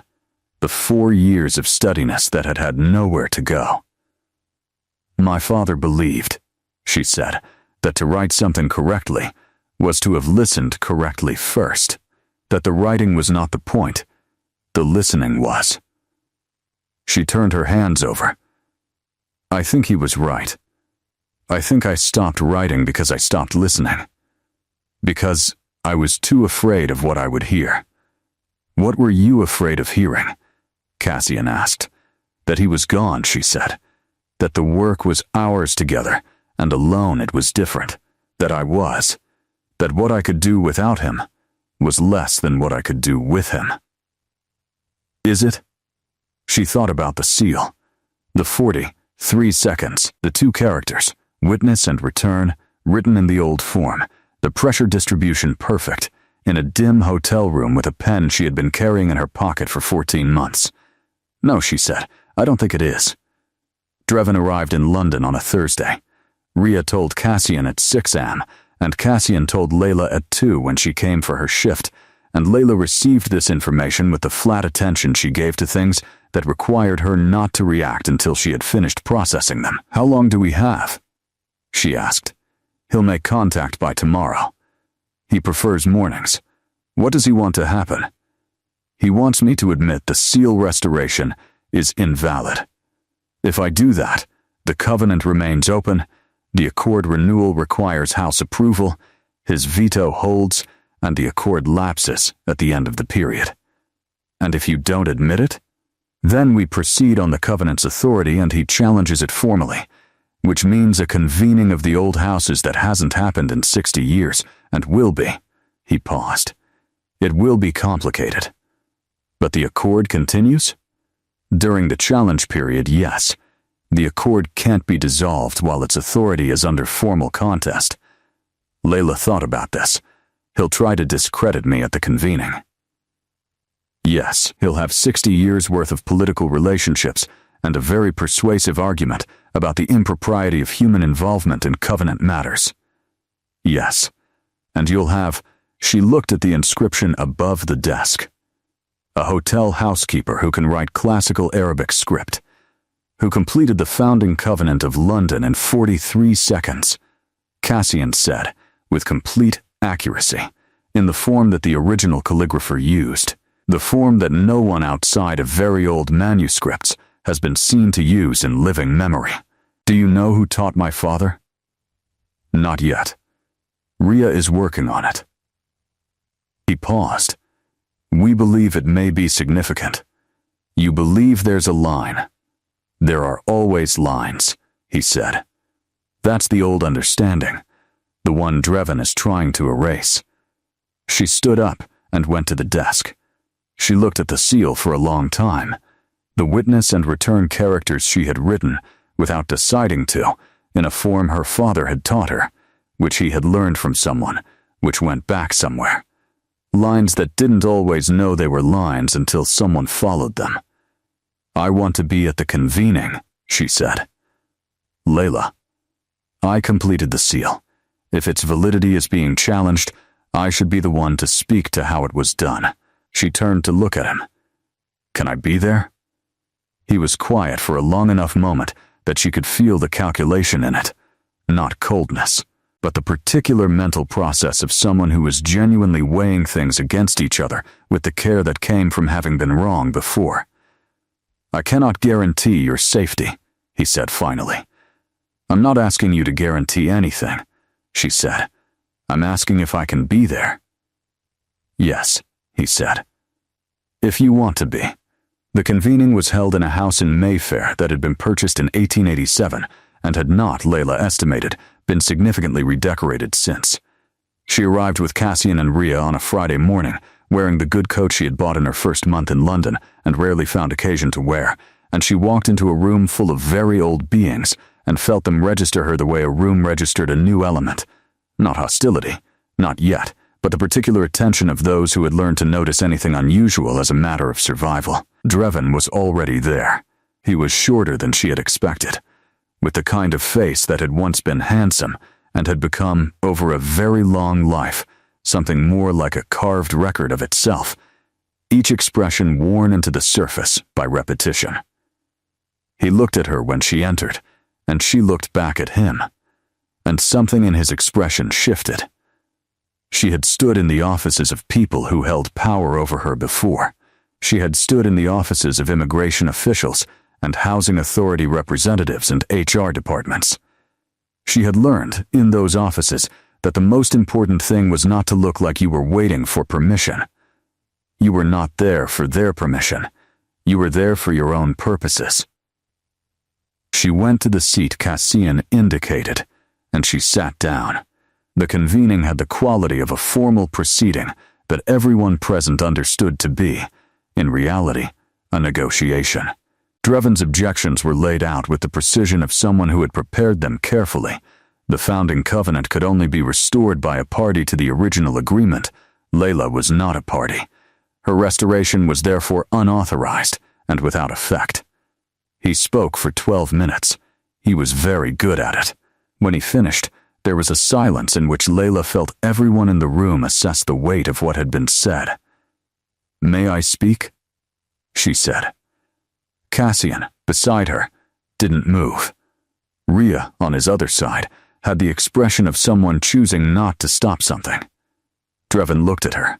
A: the 4 years of steadiness that had had nowhere to go. My father believed, she said, that to write something correctly was to have listened correctly first, that the writing was not the point, the listening was. She turned her hands over. I think he was right. I think I stopped writing because I stopped listening. Because I was too afraid of what I would hear. What were you afraid of hearing? Cassian asked. That he was gone, she said. That the work was ours together, and alone it was different. That I was. That what I could do without him was less than what I could do with him. Is it? She thought about the seal. The 43 seconds, the 2 characters, witness and return, written in the old form, the pressure distribution perfect, in a dim hotel room with a pen she had been carrying in her pocket for 14 months. No, she said, I don't think it is. Drevin arrived in London on a Thursday. Rhea told Cassian at 6 a.m., and Cassian told Layla at 2 when she came for her shift, and Layla received this information with the flat attention she gave to things that required her not to react until she had finished processing them. How long do we have? She asked. He'll make contact by tomorrow. He prefers mornings. What does he want to happen? He wants me to admit the seal restoration is invalid. If I do that, the covenant remains open, the accord renewal requires house approval, his veto holds, and the accord lapses at the end of the period. And if you don't admit it, then we proceed on the covenant's authority and he challenges it formally, which means a convening of the old houses that hasn't happened in 60 years and will be. He paused. It will be complicated. But the accord continues? During the challenge period, yes. The accord can't be dissolved while its authority is under formal contest. Layla thought about this. He'll try to discredit me at the convening. Yes, he'll have 60 years' worth of political relationships and a very persuasive argument about the impropriety of human involvement in covenant matters. Yes, and you'll have, she looked at the inscription above the desk, a hotel housekeeper who can write classical Arabic script, who completed the founding covenant of London in 43 seconds, Cassian said, with complete accuracy, in the form that the original calligrapher used, the form that no one outside of very old manuscripts has been seen to use in living memory. Do you know who taught my father? Not yet. Rhea is working on it. He paused. We believe it may be significant. You believe there's a line. There are always lines, he said. That's the old understanding, the one Dreven is trying to erase. She stood up and went to the desk. She looked at the seal for a long time, the witness and return characters she had written without deciding to, in a form her father had taught her, which he had learned from someone, which went back somewhere. Lines that didn't always know they were lines until someone followed them. I want to be at the convening, she said. Layla. I completed the seal. If its validity is being challenged, I should be the one to speak to how it was done. She turned to look at him. Can I be there? He was quiet for a long enough moment that she could feel the calculation in it. Not coldness, but the particular mental process of someone who was genuinely weighing things against each other with the care that came from having been wrong before. I cannot guarantee your safety, he said finally. I'm not asking you to guarantee anything, she said. I'm asking if I can be there. Yes, he said. If you want to be. The convening was held in a house in Mayfair that had been purchased in 1887 and had not, Layla estimated, been significantly redecorated since. She arrived with Cassian and Rhea on a Friday morning, wearing the good coat she had bought in her first month in London and rarely found occasion to wear, and she walked into a room full of very old beings and felt them register her the way a room registered a new element. Not hostility, not yet, but the particular attention of those who had learned to notice anything unusual as a matter of survival. Dreven was already there. He was shorter than she had expected, with the kind of face that had once been handsome and had become, over a very long life, something more like a carved record of itself, each expression worn into the surface by repetition. He looked at her when she entered, and she looked back at him, and something in his expression shifted. She had stood in the offices of people who held power over her before. She had stood in the offices of immigration officials and housing authority representatives and HR departments. She had learned, in those offices, that the most important thing was not to look like you were waiting for permission. You were not there for their permission. You were there for your own purposes. She went to the seat Cassian indicated, and she sat down. The convening had the quality of a formal proceeding that everyone present understood to be, in reality, a negotiation. Dreven's objections were laid out with the precision of someone who had prepared them carefully. The founding covenant could only be restored by a party to the original agreement. Layla was not a party. Her restoration was therefore unauthorized and without effect. He spoke for 12 minutes. He was very good at it. When he finished, there was a silence in which Layla felt everyone in the room assess the weight of what had been said. "May I speak?" she said. Cassian, beside her, didn't move. Rhea, on his other side, had the expression of someone choosing not to stop something. Dreven looked at her.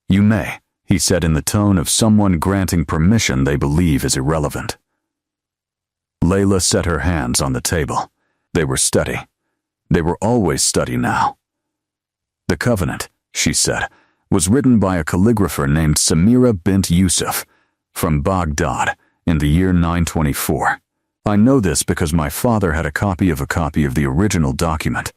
A: "You may," he said in the tone of someone granting permission they believe is irrelevant. Layla set her hands on the table. They were steady. They were always steady now. "The covenant," she said, "was written by a calligrapher named Samira bint Yusuf, from Baghdad, in the year 924. I know this because my father had a copy of the original document,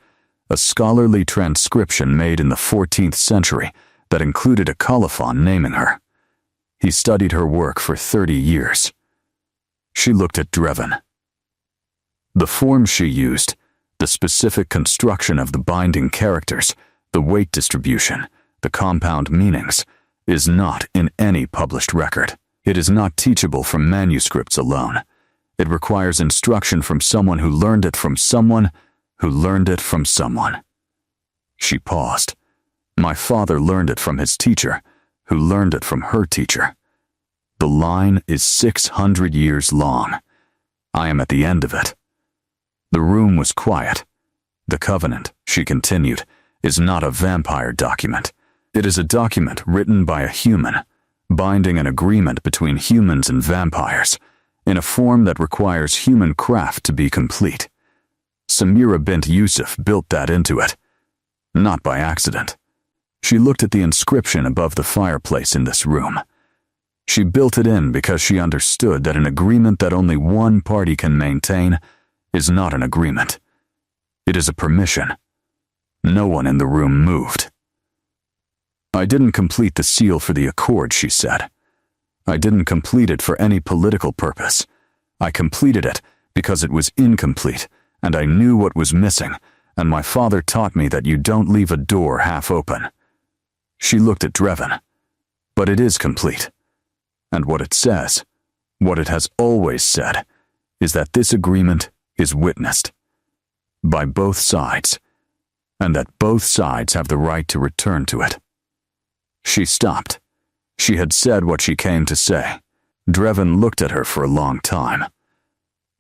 A: a scholarly transcription made in the 14th century that included a colophon naming her. He studied her work for 30 years. She looked at Dreven. The form she used, the specific construction of the binding characters, the weight distribution, the compound meanings, is not in any published record. It is not teachable from manuscripts alone. It requires instruction from someone who learned it from someone who learned it from someone. She paused. My father learned it from his teacher, who learned it from her teacher. The line is 600 years long. I am at the end of it. The room was quiet. The covenant, she continued, is not a vampire document. It is a document written by a human, binding an agreement between humans and vampires, in a form that requires human craft to be complete. Samira bint Yusuf built that into it, not by accident. She looked at the inscription above the fireplace in this room. She built it in because she understood that an agreement that only one party can maintain is not an agreement. It is a permission. No one in the room moved. I didn't complete the seal for the accord, she said. I didn't complete it for any political purpose. I completed it because it was incomplete, and I knew what was missing, and my father taught me that you don't leave a door half open. She looked at Drevin. But it is complete. And what it says, what it has always said, is that this agreement is witnessed by both sides, and that both sides have the right to return to it. She stopped. She had said what she came to say. Drevin looked at her for a long time.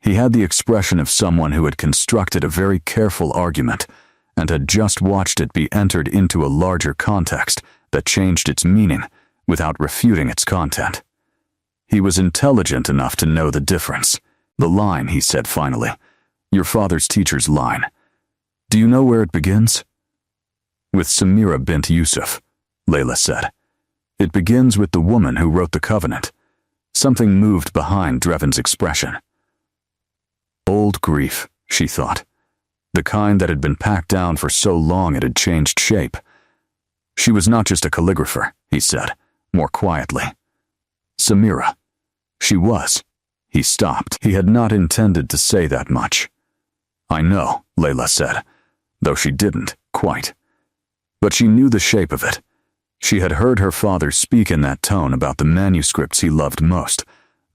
A: He had the expression of someone who had constructed a very careful argument and had just watched it be entered into a larger context that changed its meaning without refuting its content. He was intelligent enough to know the difference. The line, he said finally, your father's teacher's line. Do you know where it begins? With Samira bint Yusuf, Layla said. It begins with the woman who wrote the covenant. Something moved behind Drevin's expression. Old grief, she thought. The kind that had been packed down for so long it had changed shape. She was not just a calligrapher, he said, more quietly. Samira. She was. He stopped. He had not intended to say that much. I know, Layla said, though she didn't, quite. But she knew the shape of it. She had heard her father speak in that tone about the manuscripts he loved most,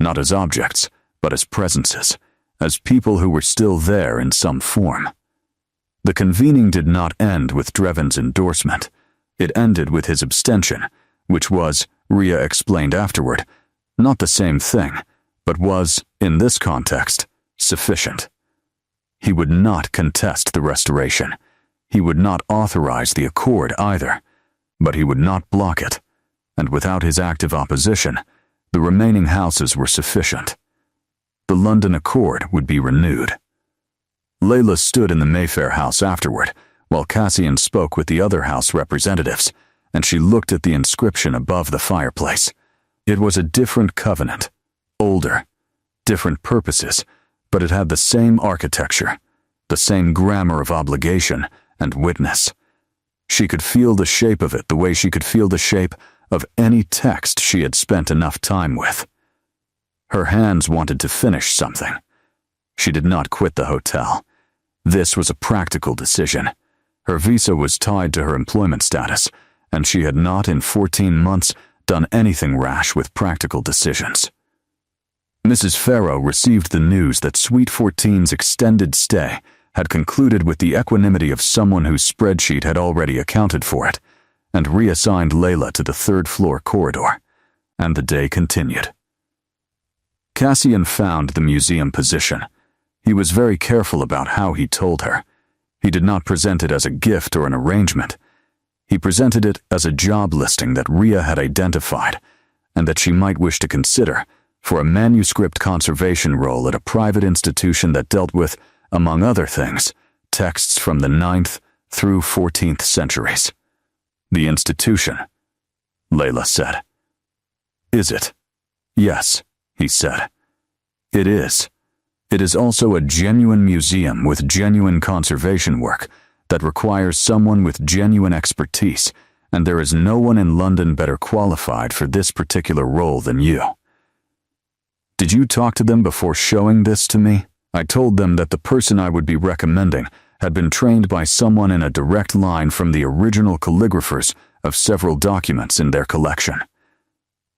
A: not as objects, but as presences, as people who were still there in some form. The convening did not end with Drevin's endorsement. It ended with his abstention, which was, Rhea explained afterward, not the same thing, but was, in this context, sufficient. He would not contest the restoration. He would not authorize the accord either, but he would not block it, and without his active opposition, the remaining houses were sufficient. The London Accord would be renewed. Layla stood in the Mayfair house afterward, while Cassian spoke with the other house representatives, and she looked at the inscription above the fireplace. It was a different covenant, older, different purposes, but it had the same architecture, the same grammar of obligation and witness. She could feel the shape of it the way she could feel the shape of any text she had spent enough time with. Her hands wanted to finish something. She did not quit the hotel. This was a practical decision. Her visa was tied to her employment status, and she had not in 14 months done anything rash with practical decisions. Mrs. Farrow received the news that Suite 14's extended stay had concluded with the equanimity of someone whose spreadsheet had already accounted for it, and reassigned Layla to the third-floor corridor, and the day continued. Cassian found the museum position. He was very careful about how he told her. He did not present it as a gift or an arrangement. He presented it as a job listing that Rhea had identified, and that she might wish to consider for a manuscript conservation role at a private institution that dealt with, among other things, texts from the 9th through 14th centuries. The institution, Layla said. Is it? Yes, he said. It is. It is also a genuine museum with genuine conservation work that requires someone with genuine expertise, and there is no one in London better qualified for this particular role than you. Did you talk to them before showing this to me? I told them that the person I would be recommending had been trained by someone in a direct line from the original calligraphers of several documents in their collection.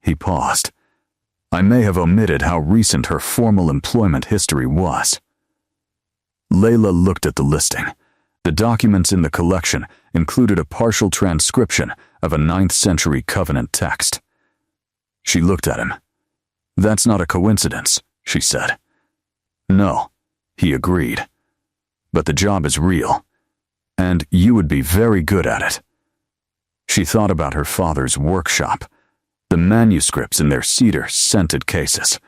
A: He paused. I may have omitted how recent her formal employment history was. Layla looked at the listing. The documents in the collection included a partial transcription of a 9th century covenant text. She looked at him. That's not a coincidence, she said. No, he agreed. But the job is real, and you would be very good at it. She thought about her father's workshop, the manuscripts in their cedar, scented cases,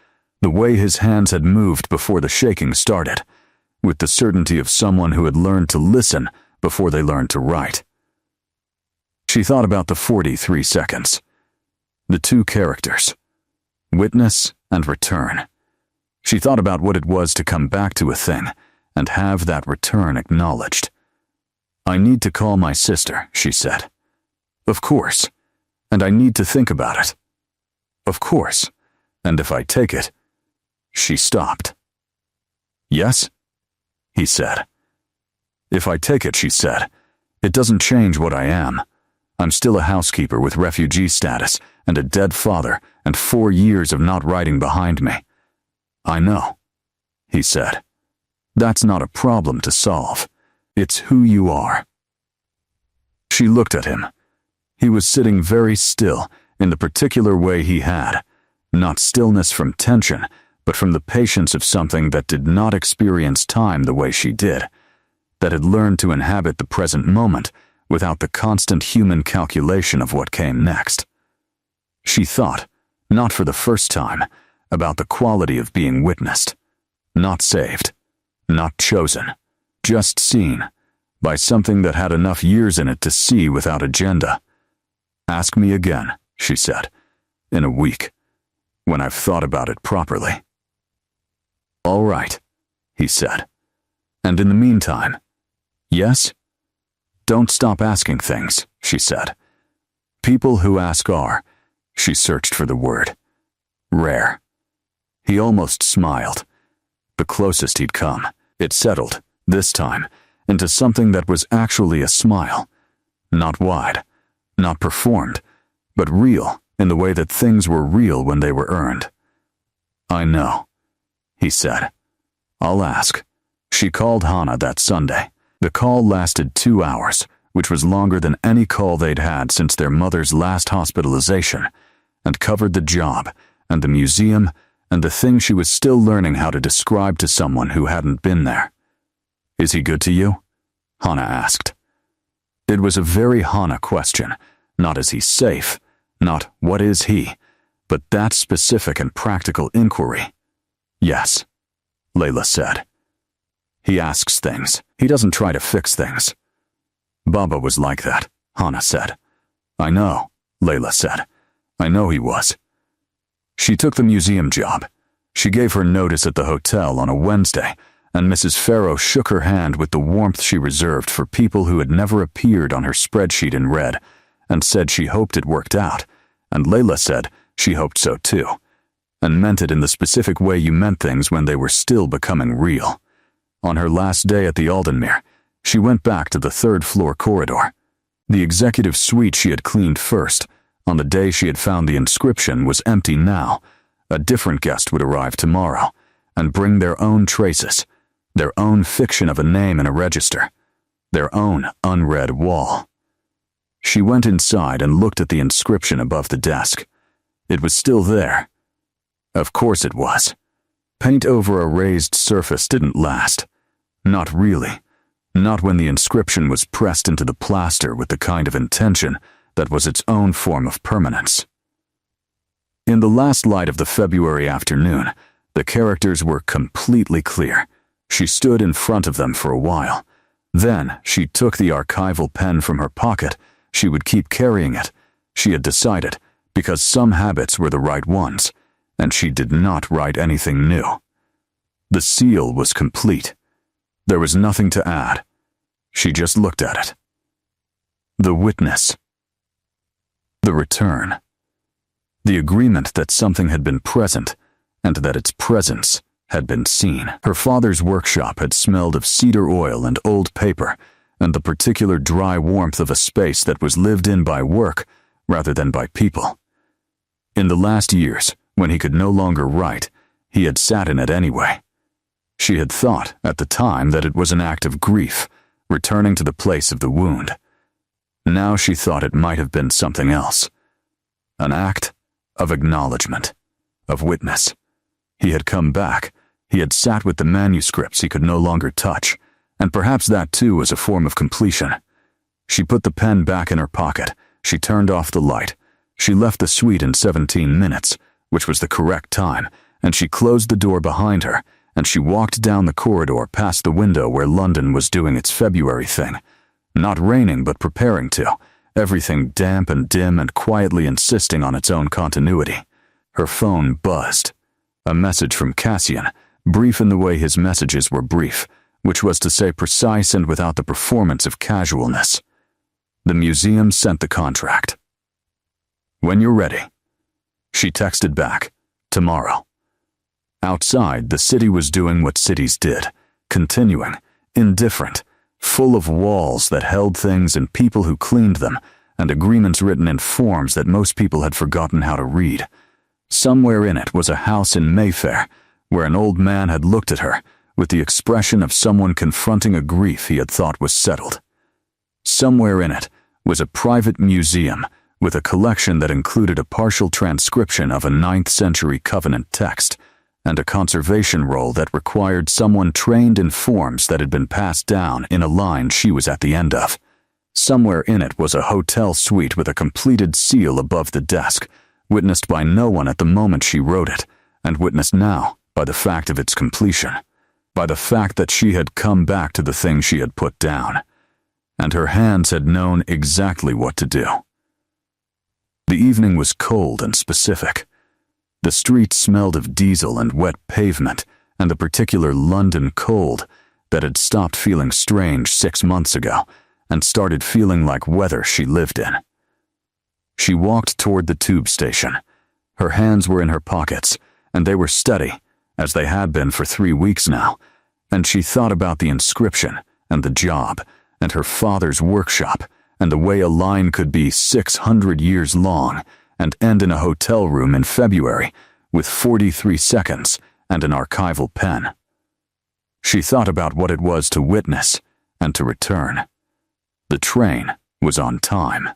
A: the way his hands had moved before the shaking started, with the certainty of someone who had learned to listen before they learned to write. She thought about the 43 seconds, the two characters, Witness and return. She thought about what it was to come back to a thing and have that return acknowledged. "I need to call my sister," she said. "Of course. And I need to think about it." "Of course. And if I take it..." She stopped. "Yes?" he said. "If I take it," she said, "it doesn't change what I am. I'm still a housekeeper with refugee status and a dead father and 4 years of not writing behind me." "I know," he said. "That's not a problem to solve. It's who you are." She looked at him. He was sitting very still in the particular way he had, not stillness from tension, but from the patience of something that did not experience time the way she did, that had learned to inhabit the present moment without the constant human calculation of what came next. She thought, not for the first time, about the quality of being witnessed, not saved, not chosen, just seen, by something that had enough years in it to see without agenda. "Ask me again," she said, "in a week, when I've thought about it properly." "All right," he said. "And in the meantime..." "Yes?" "Don't stop asking things," she said. "People who ask are..." She searched for the word. "Rare." He almost smiled. The closest he'd come. It settled, this time, into something that was actually a smile. Not wide, not performed, but real in the way that things were real when they were earned. "I know," he said. "I'll ask." She called Hannah that Sunday. The call lasted 2 hours, which was longer than any call they'd had since their mother's last hospitalization, and covered the job, and the museum, and the thing she was still learning how to describe to someone who hadn't been there. "Is he good to you?" Hannah asked. It was a very Hannah question, not is he safe, not what is he, but that specific and practical inquiry. "Yes," Layla said. "He asks things. He doesn't try to fix things." "Baba was like that," Hannah said. "I know," Layla said. "I know he was." She took the museum job. She gave her notice at the hotel on a Wednesday, and Mrs. Farrow shook her hand with the warmth she reserved for people who had never appeared on her spreadsheet in red, and said she hoped it worked out, and Layla said she hoped so too, and meant it in the specific way you meant things when they were still becoming real. On her last day at the Aldenmere, she went back to the 3rd-floor corridor. The executive suite she had cleaned first, on the day she had found the inscription, was empty now. A different guest would arrive tomorrow, and bring their own traces, their own fiction of a name in a register, their own unread wall. She went inside and looked at the inscription above the desk. It was still there. Of course it was. Paint over a raised surface didn't last. Not really. Not when the inscription was pressed into the plaster with the kind of intention that was its own form of permanence. In the last light of the February afternoon, the characters were completely clear. She stood in front of them for a while. Then she took the archival pen from her pocket. She would keep carrying it. She had decided, because some habits were the right ones, and she did not write anything new. The seal was complete. There was nothing to add. She just looked at it. The witness. The return. The agreement that something had been present, and that its presence had been seen. Her father's workshop had smelled of cedar oil and old paper, and the particular dry warmth of a space that was lived in by work rather than by people. In the last years, when he could no longer write, he had sat in it anyway. She had thought, at the time, that it was an act of grief, returning to the place of the wound. Now she thought it might have been something else. An act of acknowledgement, of witness. He had come back. He had sat with the manuscripts he could no longer touch, and perhaps that too was a form of completion. She put the pen back in her pocket. She turned off the light. She left the suite in 17 minutes, which was the correct time, and she closed the door behind her, and she walked down the corridor past the window where London was doing its February thing. Not raining, but preparing to. Everything damp and dim and quietly insisting on its own continuity. Her phone buzzed. A message from Cassian, brief in the way his messages were brief, which was to say precise and without the performance of casualness. The museum sent the contract. "When you're ready." She texted back, "Tomorrow." Outside, the city was doing what cities did, continuing, indifferent, full of walls that held things and people who cleaned them, and agreements written in forms that most people had forgotten how to read. Somewhere in it was a house in Mayfair, where an old man had looked at her, with the expression of someone confronting a grief he had thought was settled. Somewhere in it was a private museum, with a collection that included a partial transcription of a 9th century Covenant text, and a conservation roll that required someone trained in forms that had been passed down in a line she was at the end of. Somewhere in it was a hotel suite with a completed seal above the desk, witnessed by no one at the moment she wrote it, and witnessed now by the fact of its completion, by the fact that she had come back to the thing she had put down, and her hands had known exactly what to do. The evening was cold and specific. The street smelled of diesel and wet pavement, and the particular London cold that had stopped feeling strange 6 months ago and started feeling like weather she lived in. She walked toward the tube station. Her hands were in her pockets, and they were steady, as they had been for 3 weeks now, and she thought about the inscription and the job and her father's workshop and the way a line could be 600 years long and end in a hotel room in February with 43 seconds and an archival pen. She thought about what it was to witness and to return. The train was on time.